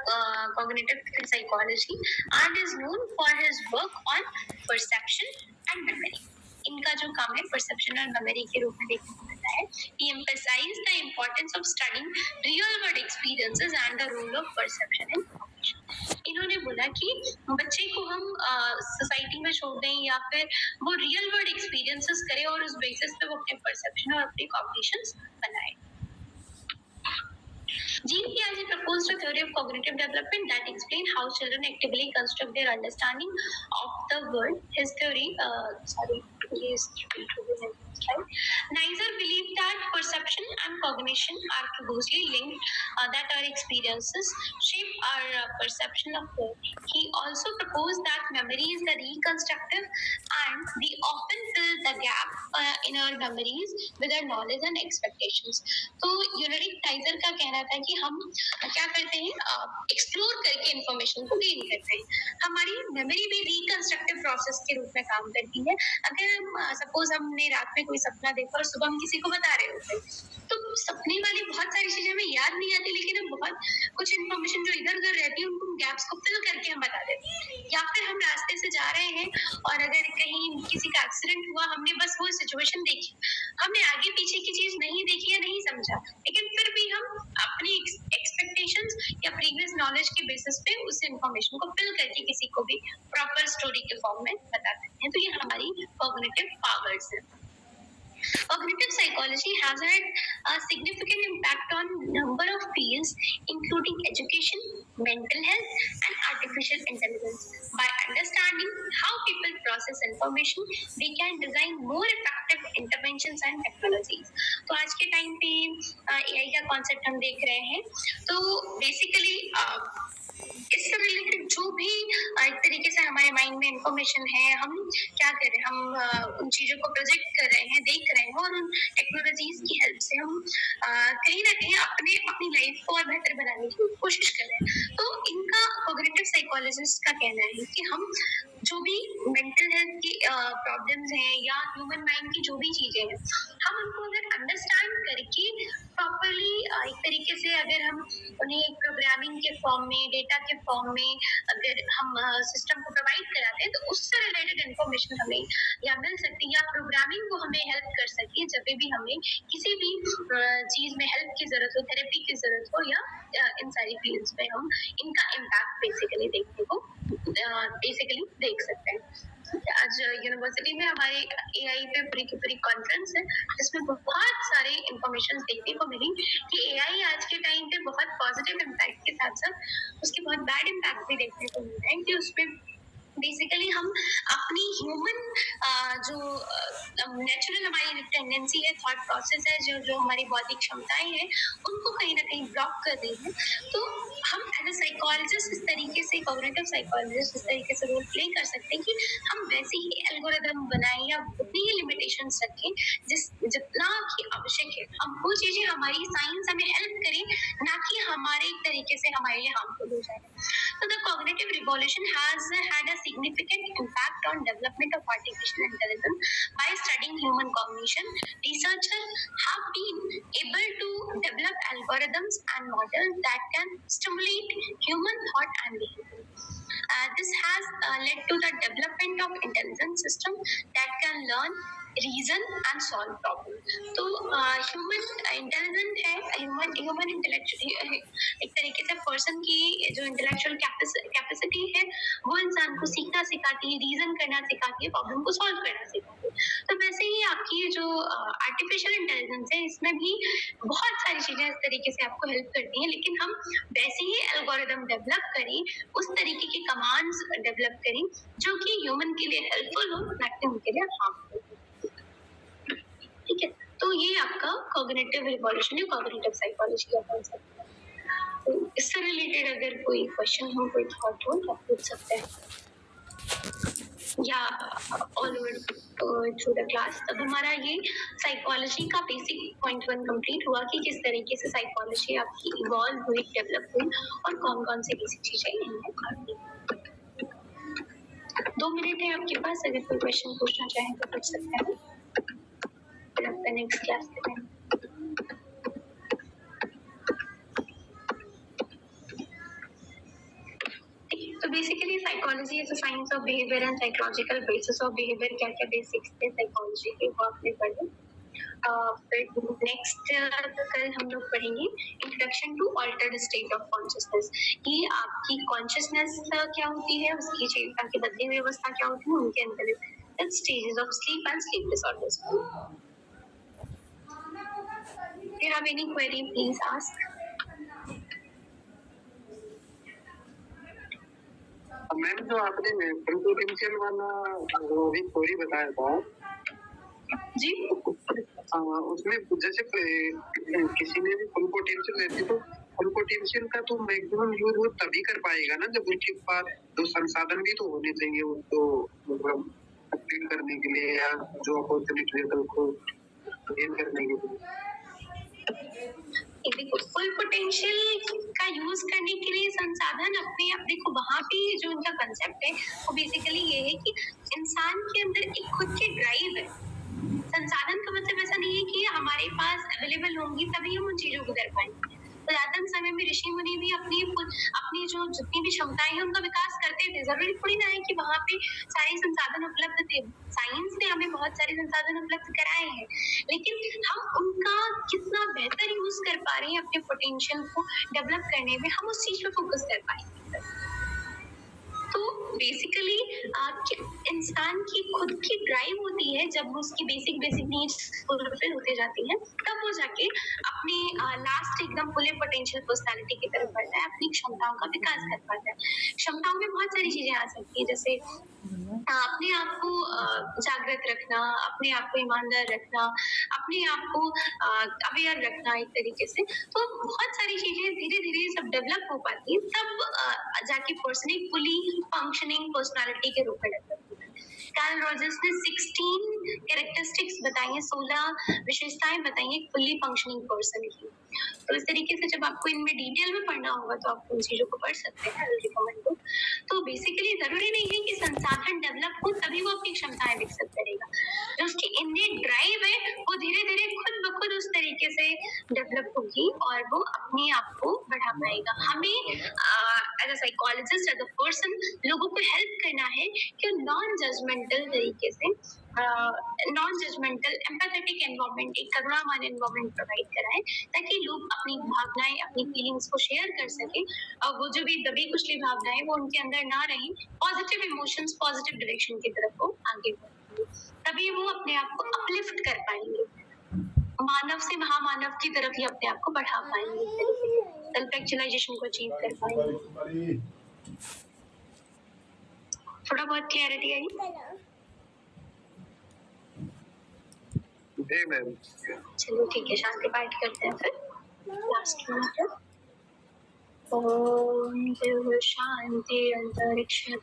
cognitive psychology and is known for his work on perception and memory. इनका जो काम है परसेप्शन और मेमोरी के रूप में देखने को मिलता है। He emphasized the importance of studying real world experiences and the role of perception in cognition. इन्होंने बोला कि बच्चे को हम सोसाइटी में छोड़ दें या फिर वो रियल वर्ल्ड एक्सपीरियंसेस करे और उस बेसिस पे वो अपने परसेप्शन और अपने कॉग्निशंस बनाए। Jean Piaget proposed a theory of cognitive development that explained how children actively construct their understanding of the world. His theory, Neither believed that perception and cognition are closely linked, that our experiences shape our perception of world. He also proposed that memory is the reconstructive and we often fill the gap in our memories with our knowledge and expectations. तो यूलरिक niger का कहना था कि हम क्या करते हैं, explore करके इंफॉर्मेशन को गेन करते हैं। हमारी मेमोरी भी रिकंस्ट्रक्टिव प्रोसेस के रूप में काम करती है। अगर हम सपोज हमने रात में कोई सपना देखा और सुबह हम किसी को बता रहे होते हैं, तो सपने वाली बहुत सारी चीजें हमें याद नहीं आती, लेकिन हम बहुत कुछ इंफॉर्मेशन जो इधर उधर रहती है उनको गैप्स को फिल करके हम बता देते हैं। या फिर हम रास्ते से जा रहे हैं और अगर कहीं किसी का एक्सीडेंट हुआ, हमने बस वो सिचुएशन देखी, हमने आगे पीछे की चीज नहीं देखी या नहीं समझा, लेकिन फिर भी हम अपनी एक्सपेक्टेशंस या प्रीवियस नॉलेज के बेसिस पे उस इंफॉर्मेशन को फिल करके किसी को भी प्रॉपर स्टोरी के फॉर्म में बता सकते हैं। तो ये हमारी कॉग्निटिव पावर्स है। Cognitive psychology has had a significant impact on number of fields, including education, mental health, and artificial intelligence. By understanding how people process information, we can design more effective interventions and technologies. तो आज के time पे AI का concept हम देख रहे हैं। तो बेसिकली इससे रिलेटेड जो भी एक तरीके से हमारे माइंड में इंफॉर्मेशन है, हम क्या कर रहे हैं, हम उन चीजों को प्रोजेक्ट कर रहे हैं, देख रहे हैं, और उन टेक्नोलॉजीज की हेल्प से हम कहीं ना कहीं अपनी लाइफ को और बेहतर बनाने की कोशिश कर रहे हैं। तो इनका कॉग्निटिव साइकोलॉजिस्ट का कहना है कि हम जो भी मेंटल हेल्थ की प्रॉब्लम्स हैं या ह्यूमन माइंड की जो भी चीजें हैं, हम उनको अगर अंडरस्टैंड करके प्रॉपरली एक तरीके से अगर हम उन्हें प्रोग्रामिंग के फॉर्म में, डेटा के फॉर्म में अगर हम सिस्टम को प्रोवाइड कराते हैं, तो उससे रिलेटेड इंफॉर्मेशन हमें या मिल सकती है, या प्रोग्रामिंग को हमें हेल्प कर सकती है जब भी हमें किसी भी चीज में हेल्प की जरूरत हो, थेरेपी की जरूरत हो, या इन सारी फील्ड्स में हम इनका इम्पैक्ट बेसिकली देख सकते हैं। आज यूनिवर्सिटी में हमारे AI पे पूरी की पूरी कॉन्फ्रेंस है, जिसमें बहुत सारे इंफॉर्मेशन देखने को मिली कि AI आज के टाइम पे बहुत पॉजिटिव इम्पैक्ट के साथ साथ उसके बहुत बैड इम्पैक्ट भी देखने को मिल रहे हैं, कि उसमें बेसिकली हम अपनी ह्यूमन जो नेचुरल हमारी टेंडेंसी है, थॉट प्रोसेस है, जो हमारी बौद्धिक क्षमताएं हैं, उनको कहीं ना कहीं ब्लॉक कर रही है। तो हम एज ए साइकोलॉजिस्ट इस तरीके से, कॉग्निटिव साइकोलॉजिस्ट इस तरीके से रोल प्ले कर सकते हैं कि हम वैसे ही एल्गोरिदम बनाएं या उतनी ही लिमिटेशंस रखें जितना कि आवश्यक है। हम वो चीजें, हमारी साइंस हमें हेल्प करें, ना कि हमारे एक तरीके से हमारे लिए हार्मफुल हो जाए। So the cognitive revolution has had a significant impact on development of artificial intelligence. By studying human cognition, researchers have been able to develop algorithms and models that can stimulate human thought and behavior. This has led to the development of intelligent system that can learn, reason and solve problem. तो human intelligent है, human intellectual एक तरीके से person की जो intellectual capacity है, वो इंसान को सीखना सिखाती है, रीजन करना सिखाती है, प्रॉब्लम को सॉल्व करना सिखाती है। तो वैसे जो आर्टिफिशियल इंटेलिजेंस है इसमें भी बहुत सारी चीजें इस तरीके से आपको हेल्प करती हैं, लेकिन हम वैसे ही एल्गोरिदम डेवलप करें, उस तरीके के कमांड्स डेवलप करें जो कि ह्यूमन के लिए हेल्पफुल हो, ना कि उनके लिए हार्मफुल। ठीक है, तो ये आपका कॉग्निटिव रिवॉल्यूशन या कॉग्निटिव साइकोलॉजी का कॉन्सेप्ट है। तो इससे रिलेटेड अगर कोई क्वेश्चन हो, कोई थॉट हो, तो आप पूछ सकते हैं या all over through the class. तब हमारा ये साइकोलॉजी का बेसिक पॉइंट 1 कंप्लीट हुआ कि किस तरीके से साइकोलॉजी आपकी इवॉल्व हुई, डेवलप हुई और कौन कौन से बेसिक चीजें इनमें आती हैं। 2 मिनट है आपके पास, अगर कोई क्वेश्चन पूछना चाहें तो पूछ सकते हैं, फिर आपका नेक्स्ट क्लास के टाइम। तो basically psychology is a science of behaviour and psychological basis of behaviour. क्या क्या बेसिक्स थे साइकोलॉजी के वो आपने पढ़े। फिर नेक्स्ट कल हम लोग पढ़ेंगे introduction to altered state of consciousness, कि आपकी कॉन्शियसनेस क्या होती है, उसकी चेतना की बदली हुई अवस्था क्या होती है, उनके अंदर stages of sleep and sleep disorders. If you have any query, please ask. Ma'am जो आपने पोटेंशियल वाला वो भी थ्योरी बताया था जी, उसमें जैसे किसी ने भी फुल पोटेंशियल रहती तो फुल पोटेंशियल का तो मैक्सिमम यूज वो तभी कर पाएगा ना जब उसके पास जो संसाधन भी तो होने चाहिए उसको मतलब अपडेट करने के लिए या जो अपॉर्चुनिटी है उसको गेन करने के लिए। देखो फुल पोटेंशियल का यूज करने के लिए संसाधन अपने आप, देखो वहां पे जो उनका कंसेप्ट है वो बेसिकली ये है कि इंसान के अंदर एक खुद की ड्राइव है। संसाधन का मतलब ऐसा नहीं है कि हमारे पास अवेलेबल होंगी तभी हम उन चीजों को कर पाएंगे। पुरातन समय में ऋषि मुनि भी अपनी जो जितनी भी क्षमताएं हैं उनका विकास करते थे। जरूरी थोड़ी ना है कि वहां पे सारे संसाधन उपलब्ध थे। साइंस ने हमें बहुत सारे संसाधन उपलब्ध कराए हैं, लेकिन हम उनका कितना बेहतर यूज कर पा रहे हैं अपने पोटेंशियल को डेवलप करने में, हम उस चीज पे फोकस कर पाएंगे। तो बेसिकली इंसान की खुद की ड्राइव होती है, जब उसकी बेसिक नीड्स फुलफिल होते जाती हैं तब वो जाके अपनी लास्ट एकदम फुल पोटेंशियल पर्सनालिटी की तरफ बढ़ता है, अपनी क्षमताओं का विकास कर पाता है। क्षमताओं में बहुत सारी चीजें आ सकती है, जैसे अपने आप को जागृत रखना, अपने आप को ईमानदार रखना, अपने आप को अवेयर रखना एक तरीके से। तो बहुत सारी चीजें धीरे धीरे सब डेवलप हो पाती है, तब जाके पर्सन एक फुली फंक्शनिंग पर्सनालिटी के रूप में डेवलप होता है। कार्ल रॉजर्स ने 16 कैरेक्टरिस्टिक्स बताई हैं, 16 विशेषताएं बताई हैं फुली फंक्शनिंग पर्सन की। तो इस तरीके से जब आपको इनमें डिटेल में पढ़ना होगा तो आप उन चीजों को पढ़ सकते हैं, आई रिकमेंड टू। तो बेसिकली जरूरी नहीं है कि संसाधन डेवलप हो तभी वो अपनी क्षमताएं विकसित करेगा। जो उसकी इननेट ड्राइव है वो धीरे धीरे खुद ब खुद उस तरीके से डेवलप होगी और वो अपने आप को बढ़ा पाएगा। हमें as a psychologist, as a person, लोगों को हेल्प करना है कि नॉन जजमेंटल तरीके से, नॉन जजमेंटल एम्पैथेटिक एनवायरनमेंट, एक करुणामय एनवायरनमेंट प्रोवाइड कराएं, ताकि लोग अपनी भावनाएं, अपनी फीलिंग्स को शेयर कर सके और वो जो भी दबी कुचली भावनाएं वो उनके अंदर ना रहें, पॉजिटिव इमोशंस पॉजिटिव डायरेक्शन की तरफ वो आगे बढ़ेंगे, तभी वो अपने आप को अपलिफ्ट कर पाएंगे, मानव से महामानव की तरफ ही अपने आप को बढ़ा पाएंगे, सेल्फ एक्चुअलाइजेशन को अचीव कर पाएंगे। थोड़ा बहुत क्लैरिटी आई? जी मैम। चलो ठीक है, शांति पाठ करते हैं फिर लास्ट में। ओम शांति अंतरिक्षं